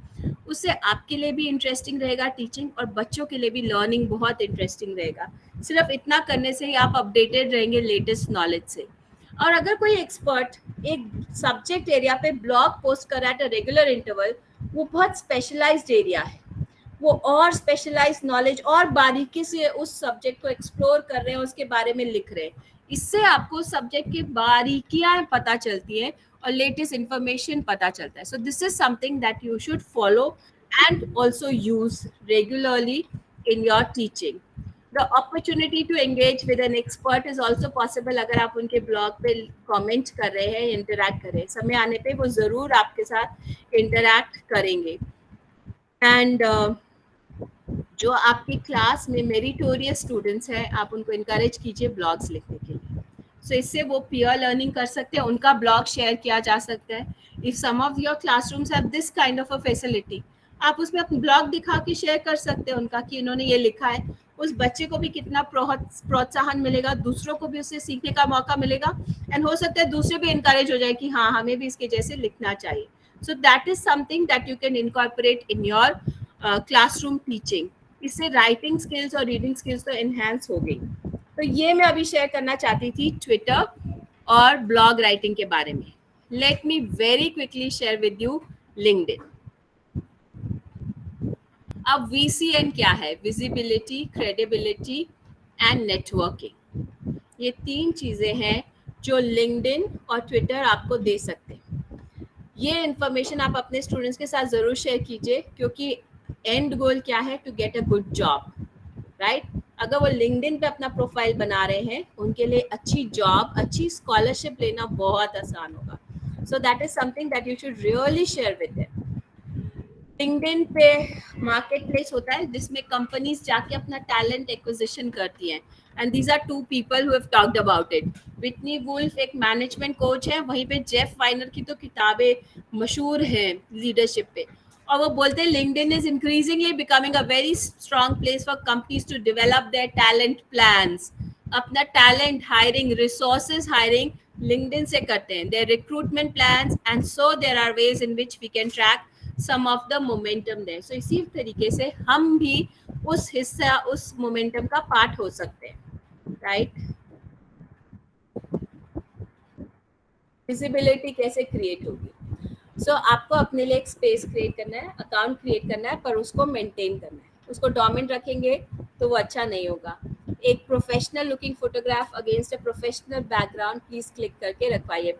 उससे आपके लिए भी इंटरेस्टिंग रहेगा टीचिंग, और बच्चों के लिए भी लर्निंग बहुत इंटरेस्टिंग रहेगा। सिर्फ इतना करने से ही आप अपडेटेड रहेंगे लेटेस्ट नॉलेज से। और अगर कोई एक्सपर्ट एक सब्जेक्ट एरिया पे ब्लॉग पोस्ट कर रहा है एट अ रेगुलर इंटरवल, वो बहुत स्पेशलाइज्ड एरिया है, वो और स्पेशलाइज नॉलेज और बारीकी से उस सब्जेक्ट को एक्सप्लोर कर रहे हैं, उसके बारे में लिख रहे हैं, इससे आपको सब्जेक्ट की बारीकियां पता चलती है और लेटेस्ट इंफॉर्मेशन पता चलता है। So this is something that you should follow and also use regularly in your teaching. The opportunity to engage with an expert is also possible. अगर आप उनके ब्लॉग पे कमेंट कर रहे हैं, इंटरैक्ट कर रहे हैं, समय आने पे वो जरूर आपके साथ इंटरैक्ट करेंगे। एंड जो आपकी क्लास में मेरिटोरियस स्टूडेंट्स हैं, आप उनको इनकरेज कीजिए ब्लॉग्स लिखने के लिए। सो इससे वो पीयर लर्निंग कर सकते हैं, उनका ब्लॉग शेयर किया जा सकता है। If some of your classrooms have this kind of a facility, आप उसमें अपना ब्लॉग दिखा के शेयर कर सकते हैं उनका कि इन्होंने ये लिखा है। उस बच्चे को भी कितना प्रोत्साहन मिलेगा, दूसरों को भी उससे सीखने का मौका मिलेगा, एंड हो सकता है दूसरे भी इनकरेज हो जाए कि हाँ, हमें भी इसके जैसे लिखना चाहिए। सो that is something that you can incorporate in your classroom teaching. इससे राइटिंग स्किल्स और रीडिंग स्किल्स तो एनहांस हो गई। तो ये मैं अभी शेयर करना चाहती थी ट्विटर और ब्लॉग राइटिंग के बारे में। Let me very quickly share with you LinkedIn. अब VCN क्या है? Visibility, credibility and networking. ये 3 चीजें हैं जो लिंक्डइन और ट्विटर आपको दे सकते हैं। ये इन्फॉर्मेशन आप अपने स्टूडेंट्स के साथ जरूर शेयर कीजिए, क्योंकि एंड गोल क्या है? To get a good job, right? अगर वो लिंक्डइन पे अपना प्रोफाइल बना रहे हैं, उनके लिए अच्छी जॉब, अच्छी स्कॉलरशिप लेना बहुत आसान होगा। सो that is something that you should really share with them. LinkedIn पे मार्केट प्लेस होता है जिसमें कंपनीज जाके अपना टैलेंट एक्विजिशन करती हैं, and these are 2 people who have talked about it. Whitney Wolfe एक मैनेजमेंट कोच है, वहीं पे जेफ वाइनर की तो किताबें मशहूर हैं लीडरशिप पे, और वो बोलते हैं LinkedIn is increasingly becoming a very strong place for companies to develop their talent plans. अपना talent hiring, resources hiring LinkedIn से करते हैं, their recruitment plans, and so there are ways in which we can track some of the momentum there. So इसी तरीके से हम भी उस हिस्सा, उस मोमेंटम का पार्ट हो सकते हैं, राइट? विजिबिलिटी कैसे क्रिएट होगी? सो आपको अपने लिए एक स्पेस क्रिएट करना है, अकाउंट क्रिएट करना है, पर उसको मेंटेन करना है। उसको डोमेन रखेंगे तो वो अच्छा नहीं होगा। एक professional looking photograph against a professional background please click करके रखवाइए।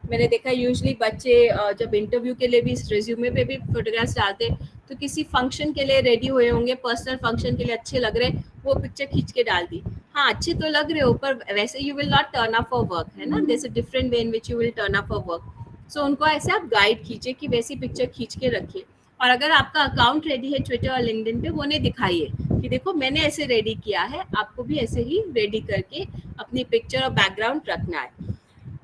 मैंने देखा यूजुअली बच्चे जब इंटरव्यू के लिए भी रेज्यूमे पे भी फोटोग्राफ्स डालते, तो किसी फंक्शन के लिए रेडी हुए होंगे, पर्सनल फंक्शन के लिए अच्छे लग रहे, वो पिक्चर खींच के डाल दी। हाँ, अच्छे तो लग रहे हो, पर वैसे you will not turn up for work, है ना? There is a different way in which you will turn up for work. So उनको ऐसे आप गाइड कीजिए कि वैसी पिक्चर खींच के रखिए। और अगर आपका अकाउंट रेडी है ट्विटर और लिंक्डइन पे, वो उन्हें दिखाइए कि देखो मैंने ऐसे रेडी किया है, आपको भी ऐसे ही रेडी करके अपनी पिक्चर और बैकग्राउंड रखना है।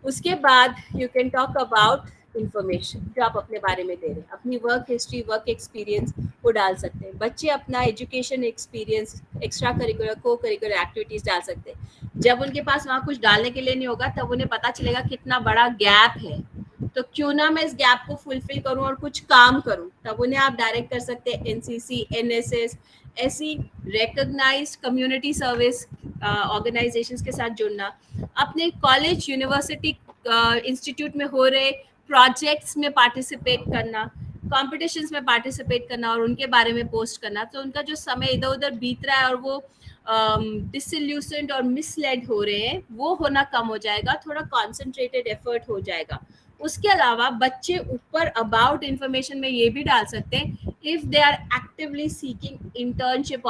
उसके बाद you can talk about information जो आप अपने बारे में दे रहे हैं, अपनी वर्क हिस्ट्री, वर्क एक्सपीरियंस वो डाल सकते हैं। बच्चे अपना एजुकेशन एक्सपीरियंस, एक्स्ट्रा करिकुलर, को करिकुलर एक्टिविटीज डाल सकते हैं। जब उनके पास वहाँ कुछ डालने के लिए नहीं होगा, तब उन्हें पता चलेगा कितना बड़ा गैप है, तो क्यों ना मैं इस गैप को फुलफिल करूं और कुछ काम करूं। तब उन्हें आप डायरेक्ट कर सकते हैं एनसीसी, एनएसएस, ऐसी रिकॉग्नाइज्ड कम्युनिटी सर्विस ऑर्गेनाइजेशंस के साथ जुड़ना, अपने कॉलेज, यूनिवर्सिटी, इंस्टीट्यूट में हो रहे प्रोजेक्ट्स में पार्टिसिपेट करना, कॉम्पिटिशन्स में पार्टिसिपेट करना और उनके बारे में पोस्ट करना। तो उनका जो समय इधर उधर बीत रहा है और वो डिसल्यूसेंट और मिसलेड हो रहे हैं, वो होना कम हो जाएगा, थोड़ा कॉन्सेंट्रेटेड एफर्ट हो जाएगा। उसके अलावा बच्चे ऊपर अबाउट इंफॉर्मेशन में ये भी डाल सकते हैं, if they are actively seeking internship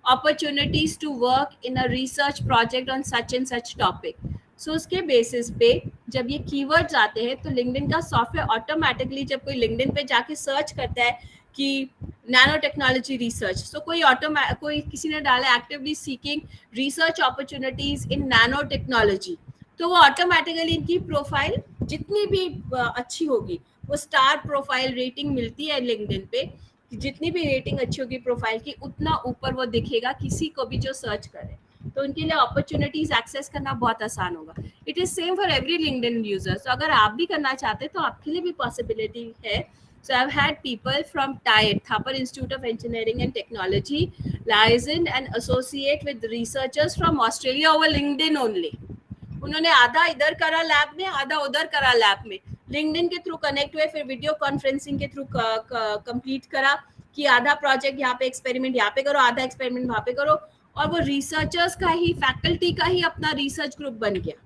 opportunities to work in a research project on such and such topic. So उसके बेसिस पे जब ये कीवर्ड्स आते हैं, तो लिंक्डइन का सॉफ्टवेयर ऑटोमेटिकली, जब कोई लिंक्डइन पे जाके सर्च करता है कि नैनो टेक्नोलॉजी रिसर्च, सो कोई किसी ने डाला actively seeking research opportunities in nano technology, तो वो ऑटोमेटिकली इनकी प्रोफाइल जितनी भी अच्छी होगी, वो स्टार प्रोफाइल रेटिंग मिलती है लिंक्डइन पे, जितनी भी रेटिंग अच्छी होगी प्रोफाइल की, उतना ऊपर वो दिखेगा किसी को भी जो सर्च करे, तो उनके लिए अपॉर्चुनिटीज एक्सेस करना बहुत आसान होगा। It is same for every LinkedIn user. तो अगर आप भी करना चाहते हैं तो आपके लिए भी पॉसिबिलिटी है। So I've had people from TIET, Thapar Institute of Engineering and Technology, liaison and associate with researchers from Australia over LinkedIn only. उन्होंने आधा इधर करा लैब में, आधा उधर करा लैब में, लिंक्डइन के थ्रू कनेक्ट हुए, फिर वीडियो कॉन्फ्रेंसिंग के थ्रू कंप्लीट करा कि आधा प्रोजेक्ट यहाँ पे, एक्सपेरिमेंट यहाँ पे करो, आधा एक्सपेरिमेंट वहाँ पे करो, और वो रिसर्चर्स का ही, फैकल्टी का ही अपना रिसर्च ग्रुप बन गया।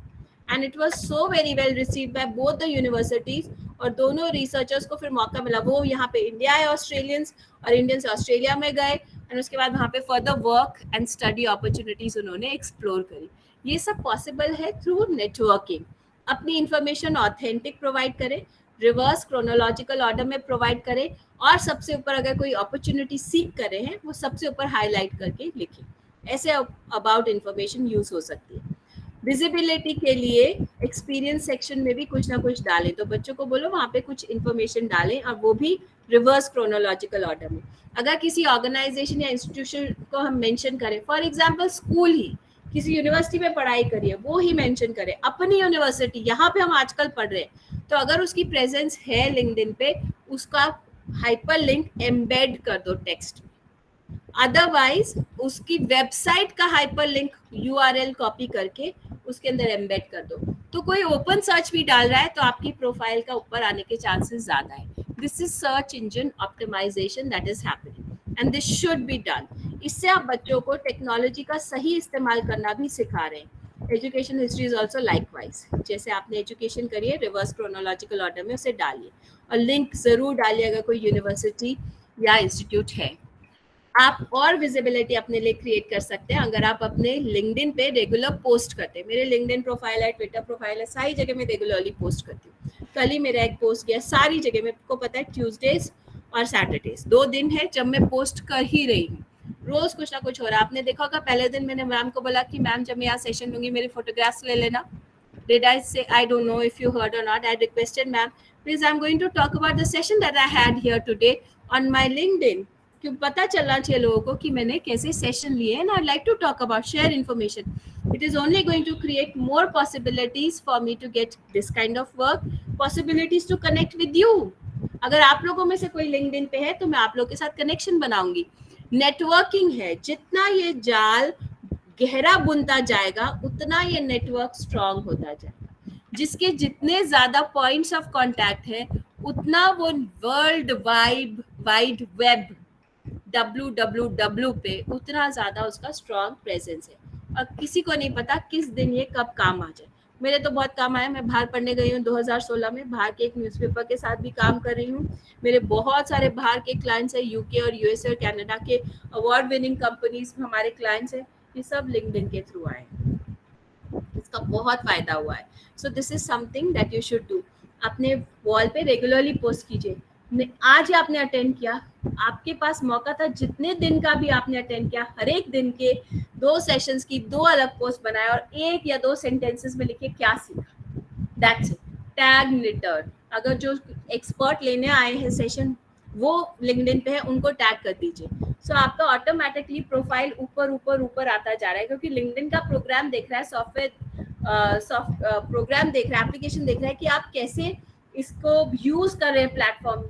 And it was so very well received by both the universities, और दोनों रिसर्चर्स को फिर मौका मिला, वो यहाँ पे इंडिया है ऑस्ट्रेलियंस, और इंडियंस ऑस्ट्रेलिया में गए, एंड उसके बाद वहाँ पे further work and study opportunities उन्होंने एक्सप्लोर करी। ये सब पॉसिबल है थ्रू नेटवर्किंग। अपनी इंफॉर्मेशन ऑथेंटिक प्रोवाइड करें, रिवर्स क्रोनोलॉजिकल ऑर्डर में प्रोवाइड करें, और सबसे ऊपर अगर कोई अपॉर्चुनिटी सीख कर रहे हैं, वो सबसे ऊपर हाईलाइट करके लिखें। ऐसे अबाउट इंफॉर्मेशन यूज हो सकती है। विजिबिलिटी के लिए एक्सपीरियंस सेक्शन में भी कुछ ना कुछ डालें, तो बच्चों को बोलो वहाँ पे कुछ इंफॉर्मेशन डालें, और वो भी रिवर्स क्रोनोलॉजिकल ऑर्डर में। अगर किसी ऑर्गेनाइजेशन या इंस्टीट्यूशन को हम मेंशन करें, फॉर एग्जांपल स्कूल ही, किसी यूनिवर्सिटी में पढ़ाई करिए, वो ही मेंशन करें, अपनी यूनिवर्सिटी यहाँ पे हम आजकल पढ़ रहे हैं, तो अगर उसकी प्रेजेंस है लिंक्डइन पे, उसका हाइपर लिंक एम्बेड कर दो टेक्स्ट में। अदरवाइज उसकी वेबसाइट का हाइपर लिंक यूआरएल कॉपी करके उसके अंदर एम्बेड कर दो, तो कोई ओपन सर्च भी डाल रहा है तो आपकी प्रोफाइल का ऊपर आने के चांसेस ज्यादा है। This is search engine optimisation that is happening. And this should be done. इससे आप बच्चों को टेक्नोलॉजी का सही इस्तेमाल करना भी सिखा रहे हैं। Education history is also likewise, जैसे आपने एजुकेशन करी है रिवर्स क्रोनोलॉजिकल ऑर्डर में उसे डालिए और लिंक जरूर डालिए अगर कोई यूनिवर्सिटी या इंस्टीट्यूट है। आप और विजिबिलिटी अपने लिए क्रिएट कर सकते हैं अगर आप अपने लिंक्डइन पे रेगुलर पोस्ट करते हैं। मेरे लिंक्डइन प्रोफाइल है, ट्विटर प्रोफाइल है, सारी जगह मैं रेगुलरली पोस्ट करती हूँ। कल ही मेरा एक पोस्ट गया सारी जगह, मेरे को पता है ट्यूसडेज और सैटरडेज 2 दिन है जब मैं पोस्ट कर ही रही हूँ। रोज कुछ ना कुछ हो रहा है। आपने देखा होगा पहले दिन मैंने मैम को बोला कि मैम जब मैं यहाँ सेशन लूंगी मेरी फोटोग्राफ्स ले लेना। Did I say, I don't know if you heard or not, I requested ma'am, please I'm going to talk about the session that I had here today on my LinkedIn. क्यों पता चलना चाहिए लोगों को कि मैंने कैसे सेशन लिए हैं, and I'd like to talk about, share information. It is only going to create more possibilities for me to get this kind of work, possibilities to connect with you. अगर आप लोगों में से कोई LinkedIn पे है तो मैं आप लोगों के साथ कनेक्शन बनाऊंगी। नेटवर्किंग है, जितना ये जाल गहरा बुनता जाएगा उतना ये नेटवर्क स्ट्रांग होता जाएगा। जिसके जितने ज्यादा पॉइंट्स ऑफ कांटेक्ट है उतना वो वर्ल्ड वाइड वेब www पे उतना ज्यादा उसका स्ट्रांग प्रेजेंस है। और किसी को नहीं पता किस दिन ये कब काम आ जाए। मेरे तो बहुत काम आया। मैं बाहर पढ़ने गई हूँ 2016 में, बाहर के एक न्यूज़पेपर के साथ भी काम कर रही हूँ। मेरे बहुत सारे बाहर के क्लाइंट्स है, यूके और यूएसए और कनाडा के अवार्ड विनिंग कंपनीज हमारे क्लाइंट्स हैं। ये सब लिंक्डइन के थ्रू आए, इसका बहुत फायदा हुआ है। So this is something that you should do. अपने वॉल पे रेगुलरली पोस्ट कीजिए। आज ही आपने अटेंड किया, आपके पास मौका था जितने दिन का भी आपने अटेंड किया, हर एक दिन के 2 सेशंस की 2 अलग पोस्ट बनाए और 1 या 2 सेंटेंसेस में लिखिए क्या सीखा। That's it. Tag litre. अगर जो एक्सपर्ट लेने आए हैं सेशन वो लिंक्डइन पे है उनको टैग कर दीजिए। सो आपका ऑटोमेटिकली प्रोफाइल ऊपर आता जा रहा है, क्योंकि लिंक्डइन का प्रोग्राम देख रहा है, सॉफ्टवेयर प्रोग्राम देख रहा है, एप्लीकेशन देख रहा है कि आप कैसे इसको यूज कर रहे हैं प्लेटफॉर्म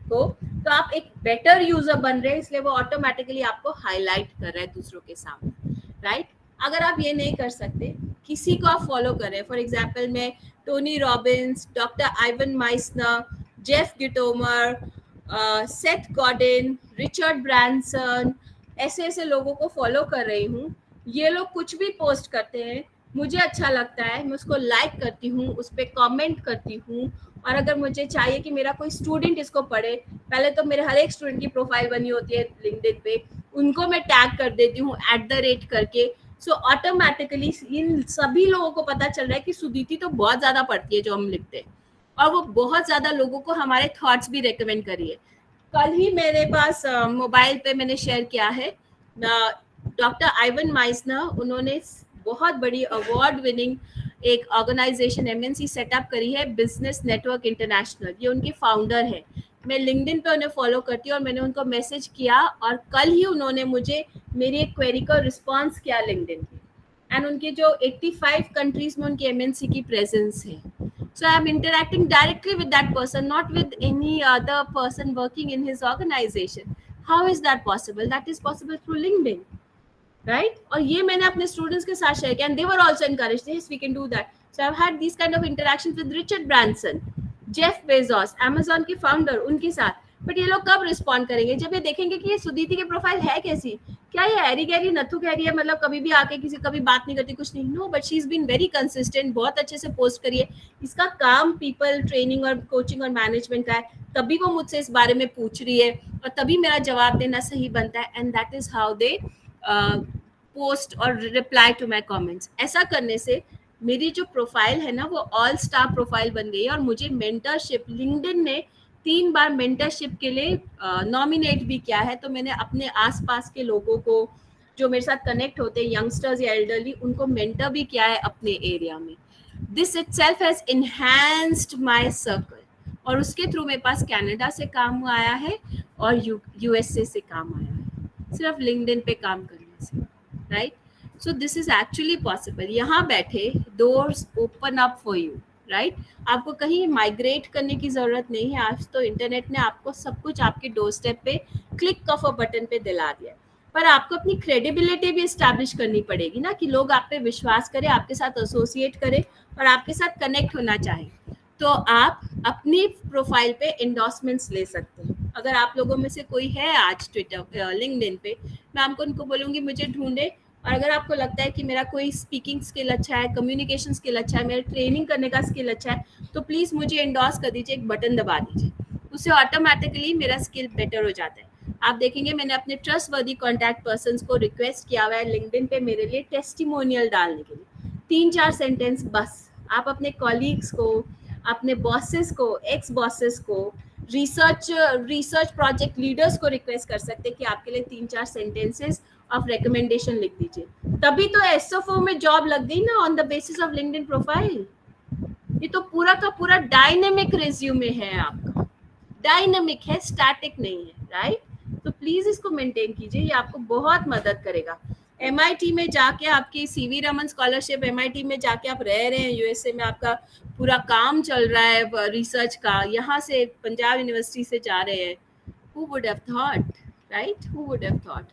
को। तो आप एक बेटर यूजर बन रहे हैं, इसलिए वो ऑटोमेटिकली आपको हाईलाइट कर रहा है दूसरों के सामने, राइट। अगर आप ये नहीं कर सकते, किसी को आप फॉलो करें। फॉर एग्जाम्पल मैं Tony Robbins, doctor Ivan Misner, Jeff Gitomer, Seth Gordon, Richard Branson, ऐसे लोगों को फॉलो कर रही हूँ। ये लोग कुछ भी पोस्ट करते हैं, मुझे अच्छा लगता है, मैं उसको लाइक करती हूँ, उस पर कॉमेंट करती हूँ। और अगर मुझे चाहिए कि मेरा कोई स्टूडेंट इसको पढ़े, पहले तो मेरे हर एक स्टूडेंट की प्रोफाइल बनी होती है लिंक्डइन पे, उनको मैं टैग कर देती हूँ @ करके। सो ऑटोमेटिकली इन सभी लोगों को पता चल रहा है कि सुदीति तो बहुत ज्यादा पढ़ती है जो हम लिखते हैं, और वो बहुत ज्यादा लोगों को हमारे थॉट्स भी रेकमेंड करिए। कल ही मेरे पास मोबाइल पे मैंने शेयर किया है, डॉक्टर आइवन माइसनर, उन्होंने बहुत बड़ी अवार्ड विनिंग एक ऑर्गेनाइजेशन एमएनसी सेटअप करी है, बिजनेस नेटवर्क इंटरनेशनल। ये उनके फाउंडर है। मैं लिंक्डइन पे उन्हें फॉलो करती हूँ और मैंने उनको मैसेज किया और कल ही उन्होंने मुझे मेरी एक क्वेरी का रिस्पॉन्स किया लिंक्डइन पे। एंड उनके जो 85 कंट्रीज में उनकी एमएनसी की प्रेजेंस है। So I am interacting directly with that person, not with any other person working in his organization. How is that possible? That is possible through LinkedIn, right? और ये मैंने अपने students के साथ share किया, and they were also encouraged. Yes, we can do that. So I've had these kind of interactions with Richard Branson, Jeff Bezos, Amazon के founder, उनके साथ। बट ये लोग कब रिस्पॉन्ड करेंगे? जब ये देखेंगे कि ये सुदीति की प्रोफाइल है कैसी, क्या ये हैरी गैरी नथु गैरी है, मतलब कभी भी आके किसी कभी बात नहीं करती, कुछ नहीं। No, but she is been very consistent, बहुत अच्छे से पोस्ट करी है। इसका काम पीपल ट्रेनिंग और कोचिंग और मैनेजमेंट का है, तभी वो मुझसे इस बारे में पूछ रही है और तभी मेरा जवाब देना सही बनता है। And that is how they post और रिप्लाई टू माई कॉमेंट्स। ऐसा करने से मेरी जो प्रोफाइल है ना वो ऑल स्टार प्रोफाइल बन गई है। और मुझे मेंटरशिप लिंक्डइन ने 3 बार मेंटरशिप के लिए नॉमिनेट भी किया है। तो मैंने अपने आसपास के लोगों को जो मेरे साथ कनेक्ट होते हैं, यंगस्टर्स या एल्डरली, उनको मेंटर भी किया है अपने एरिया में। This itself has enhanced my circle. और उसके थ्रू मेरे पास कनाडा से काम आया है और यूएसए से काम आया है, सिर्फ लिंक्डइन पे काम करने से, right. So this is actually possible. यहाँ बैठे doors open up for you, right. आपको कहीं माइग्रेट करने की जरूरत नहीं है। आज तो इंटरनेट ने आपको सब कुछ आपके डोर स्टेप पे क्लिक ऑफ अ बटन पे दिला दिया। पर आपको अपनी क्रेडिबिलिटी भी एस्टैब्लिश करनी पड़ेगी ना, कि लोग आप पे विश्वास करें, आपके साथ एसोसिएट करें और आपके साथ कनेक्ट होना चाहें। तो आप अपनी प्रोफाइल पे एंडोर्समेंट्स ले सकते हैं। अगर आप लोगों में से कोई है आज ट्विटर लिंक्डइन पे, मैं आपको उनको बोलूँगी मुझे ढूंढे। और अगर आपको लगता है कि मेरा कोई स्पीकिंग स्किल अच्छा है, कम्युनिकेशन स्किल अच्छा है, मेरा ट्रेनिंग करने का स्किल अच्छा है, तो प्लीज़ मुझे एंडोर्स कर दीजिए, एक बटन दबा दीजिए, उससे ऑटोमेटिकली मेरा स्किल बेटर हो जाता है। आप देखेंगे मैंने अपने ट्रस्टवर्दी कॉन्टैक्ट पर्सन्स को रिक्वेस्ट किया हुआ है लिंक्डइन पे मेरे लिए टेस्टिमोनियल डालने के लिए, 3-4 सेंटेंस बस। आप अपने कॉलीग्स को, अपने बॉसेस को, एक्स बॉसेस को, रिसर्च प्रोजेक्ट लीडर्स को रिक्वेस्ट कर सकते हैं कि आपके लिए 3-4 सेंटेंसेस ऑफ रिकमेंडेशन लिख दीजिए। तभी तो एसएफओ में जॉब लग गई ना, on the basis of LinkedIn profile. ये तो पूरा का पूरा डायनेमिक रिज्यूमे है आपका, डायनेमिक है, स्टैटिक नहीं है, राइट? तो प्लीज इसको मेंटेन कीजिए, ये आपको बहुत मदद करेगा। MIT में जाके आपकी सीवी रमन स्कॉलरशिप, MIT में जाके आप रह रहे हैं, यूएसए में आपका पूरा काम चल रहा है रिसर्च का, यहाँ से पंजाब यूनिवर्सिटी से जा रहे हैं। Who would have thought, right? Who would have thought?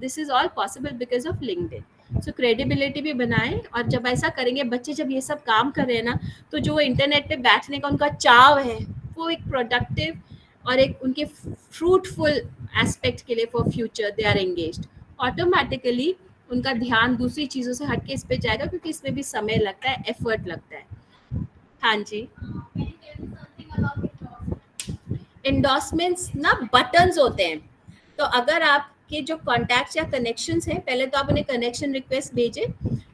This is all possible because of LinkedIn. So credibility भी बनाएं, और जब ऐसा करेंगे, बच्चे जब ये सब काम कर रहे हैं ना, तो जो इंटरनेट पे बैठने का उनका चाव है, वो एक प्रोडक्टिव और एक उनके फ्रूटफुल एस्पेक्ट के लिए for future they are engaged. Automatically उनका ध्यान दूसरी चीज़ों से हटके इस पे जाएगा, क्योंकि इसमें भी समय लगता है, एफर्ट लगता है। हाँ जी, एंडोर्समेंट्स ना बटन्स होते हैं। तो अगर आपके जो कॉन्टैक्ट्स या कनेक्शंस हैं, पहले तो आप उन्हें कनेक्शन रिक्वेस्ट भेजें,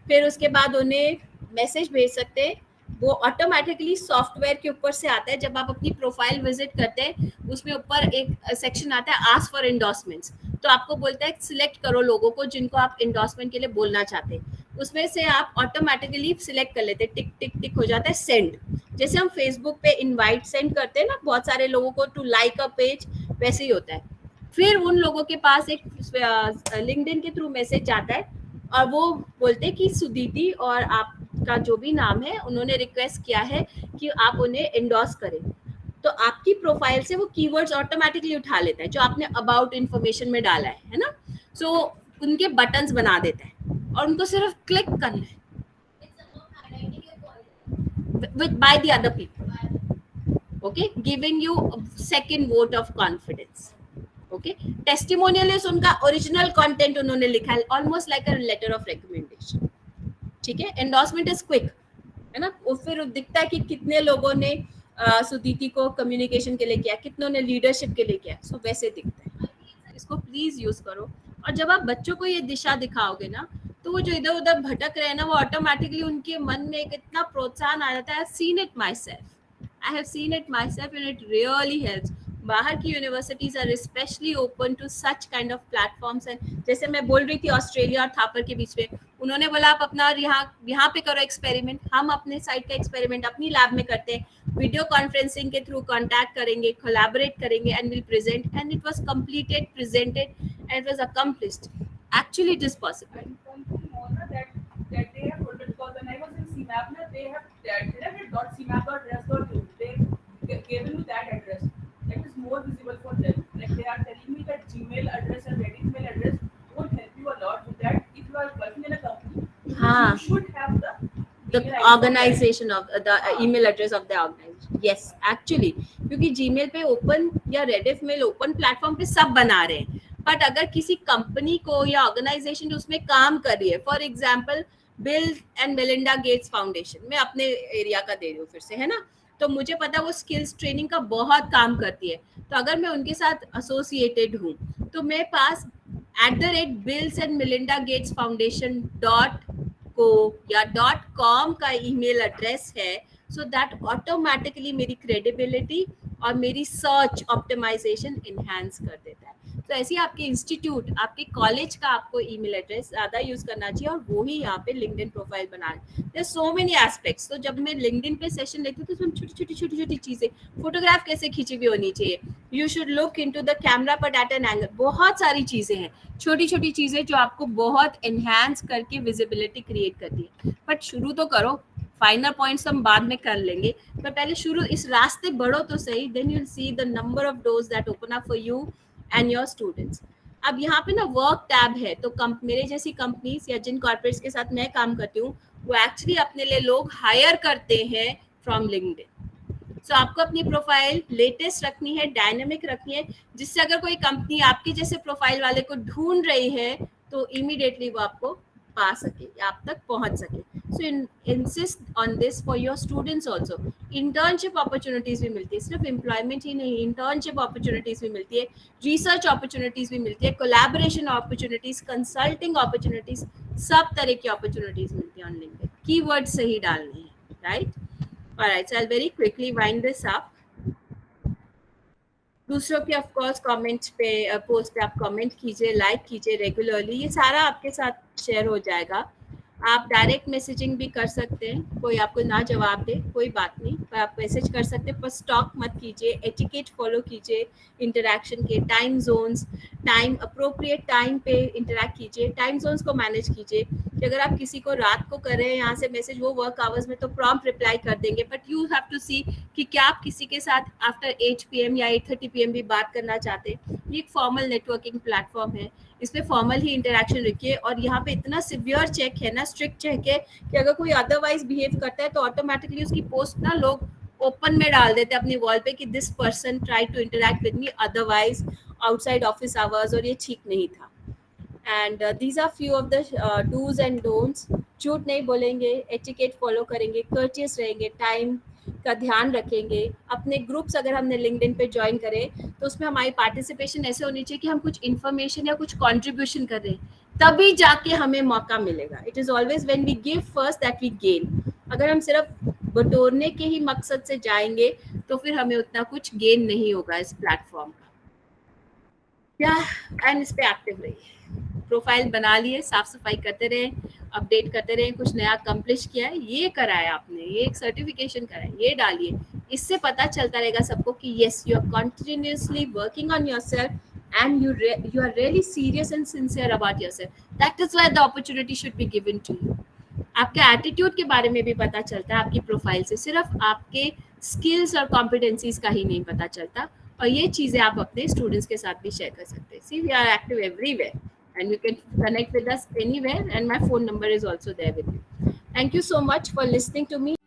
फिर उसके बाद उन्हें मैसेज भेज सकते हैं। वो ऑटोमेटिकली सॉफ्टवेयर के ऊपर से आता है। जब आप अपनी प्रोफाइल विजिट करते हैं, उसमें ऊपर एक सेक्शन आता है आस्क फॉर एंडोर्समेंट्स, तो आपको बोलता है सिलेक्ट करो लोगों को जिनको आप एंडोर्समेंट के लिए बोलना चाहते हैं। उसमें से आप ऑटोमेटिकली सिलेक्ट कर लेते हैं, टिक टिक टिक हो जाता है सेंड। जैसे हम फेसबुक पे इनवाइट सेंड करते हैं ना बहुत सारे लोगों को टू लाइक अ पेज, वैसे ही होता है। फिर उन लोगों के पास एक लिंक्डइन के थ्रू मैसेज जाता है, और वो बोलते हैं कि सुदीति और आपका जो भी नाम है, उन्होंने रिक्वेस्ट किया है कि आप उन्हें एंडोर्स करें। तो आपकी प्रोफाइल से वो कीवर्ड्स ऑटोमेटिकली उठा लेता है जो आपने अबाउट इन्फॉर्मेशन में डाला है ना। सो उनके बटन्स बना देता है, और उनको सिर्फ क्लिक करना है by the other people, okay, giving you a second vote of confidence, okay. Testimonial is उनका ओरिजिनल कंटेंट उन्होंने लिखा है, almost like a letter of recommendation, ठीक है। एंडोर्समेंट इज क्विक, है ना। वो फिर दिखता है कि कितने लोगों ने सुदीति को कम्युनिकेशन के लिए किया, कितनों ने लीडरशिप के लिए किया, सो वैसे दिखता है। इसको प्लीज यूज करो। और जब आप बच्चों को ये दिशा दिखाओगे ना, तो वो जो इधर उधर भटक रहे हैं ना, वो ऑटोमेटिकली उनके मन में एक इतना प्रोत्साहन आ जाता है। I have seen it myself and it really helps. बाहर की universities are specially open to such kind of platforms. And जैसे मैं बोल रही थी ऑस्ट्रेलिया और थापर के बीच में, उन्होंने बोला आप अपना यहाँ पे करो एक्सपेरिमेंट, हम अपने साइड का एक्सपेरिमेंट अपनी लैब में करते हैं, वीडियो कॉन्फ्रेंसिंग के थ्रू कॉन्टैक्ट करेंगे, कोलैबोरेट करेंगे and will present, and it was completed, presented and it was accomplished. Actually it is possible. And something more that they have told, because when I was in CMAP, they have .cmap.res.in. They given me that address. That is more visible for them. Like they are telling me that Gmail address and Reddit mail address won't help you a lot with that. If you are working in a company, you should have the organization of the email address of the organization. Yes, actually, क्योंकि Gmail पे open या Reddit mail open platform पे सब बना रहे हैं, but अगर किसी कंपनी को या ऑर्गेनाइजेशन जो उसमें काम कर रही है, for example bill and Melinda Gates foundation, मैं अपने एरिया का दे रही हूँ फिर से, है ना, तो मुझे पता है वो स्किल्स ट्रेनिंग का बहुत काम करती है। तो अगर मैं उनके साथ एसोसिएटेड हूँ, तो मेरे पास @BillsandMelindaGatesFoundation.co या .com का ईमेल एड्रेस है, सो दैट ऑटोमेटिकली मेरी क्रेडिबिलिटी और मेरी सर्च ऑप्टिमाइजेशन इनहैंस कर देता है। तो ऐसे आपके इंस्टीट्यूट, आपके कॉलेज का आपको ईमेल एड्रेस ज़्यादा यूज़ करना चाहिए, और वो ही यहाँ पे लिंक्डइन प्रोफाइल बना रहे। There so many aspects. तो जब मैं लिंक्डइन पे सेशन लेती हूँ, तो उसमें छोटी चीज़ें, फोटोग्राफ कैसे खींची हुई होनी चाहिए, you should look into the camera but at an angle, बहुत सारी चीज़ें हैं, छोटी चीज़ें जो आपको बहुत एनहांस करके विजिबिलिटी क्रिएट करती है। बट शुरू तो करो, फाइनल पॉइंट्स हम बाद में कर लेंगे, पर पहले शुरू इस रास्ते बढ़ो तो सही, then you will see the number of doors that open up for you and your students. अब यहाँ पे ना वर्क टैब है, तो मेरे जैसी कंपनीज या जिन कॉर्पोरेट्स के साथ मैं काम करती हूँ, वो एक्चुअली अपने लिए लोग हायर करते हैं फ्रॉम लिंक्डइन। सो आपको अपनी प्रोफाइल लेटेस्ट रखनी है, डायनेमिक रखनी है, जिससे अगर कोई कंपनी आपके जैसे प्रोफाइल वाले को ढूंढ रही है तो इमीडिएटली वो आपको पा सके, आप तक पहुंच सके. So insist on this for your students also. Internship opportunities भी मिलती है, सिर्फ एम्प्लॉयमेंट ही नहीं, इंटर्नशिप अपॉर्चुनिटीज भी मिलती है, रिसर्च अपॉर्चुनिटीज भी मिलती है, कोलैबोरेशन अपॉर्चुनिटीज, कंसल्टिंग अपॉर्चुनिटीज, सब तरह की अपॉर्चुनिटीज मिलती है ऑन लिंक्डइन. कीवर्ड सही डालने हैं, right? Alright, so I very quickly wind this up. दूसरों के ऑफ कोर्स कमेंट पे, पोस्ट पे आप कमेंट कीजिए, लाइक कीजिए रेगुलरली, ये सारा आपके साथ शेयर हो जाएगा. आप डायरेक्ट मैसेजिंग भी कर सकते हैं, कोई आपको ना जवाब दे कोई बात नहीं, पर आप मैसेज कर सकते हैं, पर स्टॉक मत कीजिए, एटिकेट फॉलो कीजिए इंटरैक्शन के, time zones, time appropriate time पे इंटरैक्ट कीजिए, टाइम जोन्स को मैनेज कीजिए कि अगर आप किसी को रात को कर रहे हैं यहाँ से मैसेज, वो वर्क आवर्स में तो प्रॉम्प्ट रिप्लाई कर देंगे, बट यू हैव टू सी कि क्या आप किसी के साथ आफ्टर 8 PM या 8:30 PM भी बात करना चाहते हैं. ये एक फॉर्मल नेटवर्किंग प्लेटफॉर्म है, इसमें फॉर्मल ही इंटरैक्शन रखिए. और यहाँ पे इतना सिवियर चेक है ना, स्ट्रिक्ट चेक है कि अगर कोई अदरवाइज बिहेव करता है तो ऑटोमेटिकली उसकी पोस्ट ना लोग ओपन में डाल देते हैं अपनी वॉल पे कि this person try to interact with me otherwise outside office hours, और ये ठीक नहीं था. And these are few of the dos and don'ts. झूठ नहीं बोलेंगे, एटिकेट फॉलो करेंगे, कर्टियस रहेंगे, टाइम का ध्यान रखेंगे. अपने ग्रुप्स अगर हमने लिंक्डइन पे ज्वाइन करें तो उसमें हमारी पार्टिसिपेशन ऐसे होनी चाहिए कि हम कुछ इन्फॉर्मेशन या कुछ कंट्रीब्यूशन कर रहे हैं, तभी जाके हमें मौका मिलेगा. It is always when we give first that we gain. अगर हम सिर्फ बटोरने के ही मकसद से जाएंगे तो फिर हमें उतना कुछ गेन नहीं होगा इस प्लेटफॉर्म का. या एंड इस पे एक्टिव रहिए, प्रोफाइल बना लिए, साफ सफाई करते रहे, अपडेट करते रहे, कुछ नया अकम्प्लिश किया है, ये कराया आपने, ये एक सर्टिफिकेशन कराया, ये डालिए. इससे पता चलता रहेगा सबको कि yes you are continuously working on yourself and you are really serious and sincere about yourself. That is why the opportunity should be given to you. आपके एटीट्यूड के बारे में भी पता चलता है आपकी प्रोफाइल से, सिर्फ आपके स्किल्स और कॉम्पिटेंसीज का ही नहीं पता चलता. और ये चीज़ें आप अपने स्टूडेंट्स के साथ भी शेयर कर सकते हैं. See we are active everywhere and you can connect with us anywhere, and my phone number is also there with you. Thank you so much for listening to me.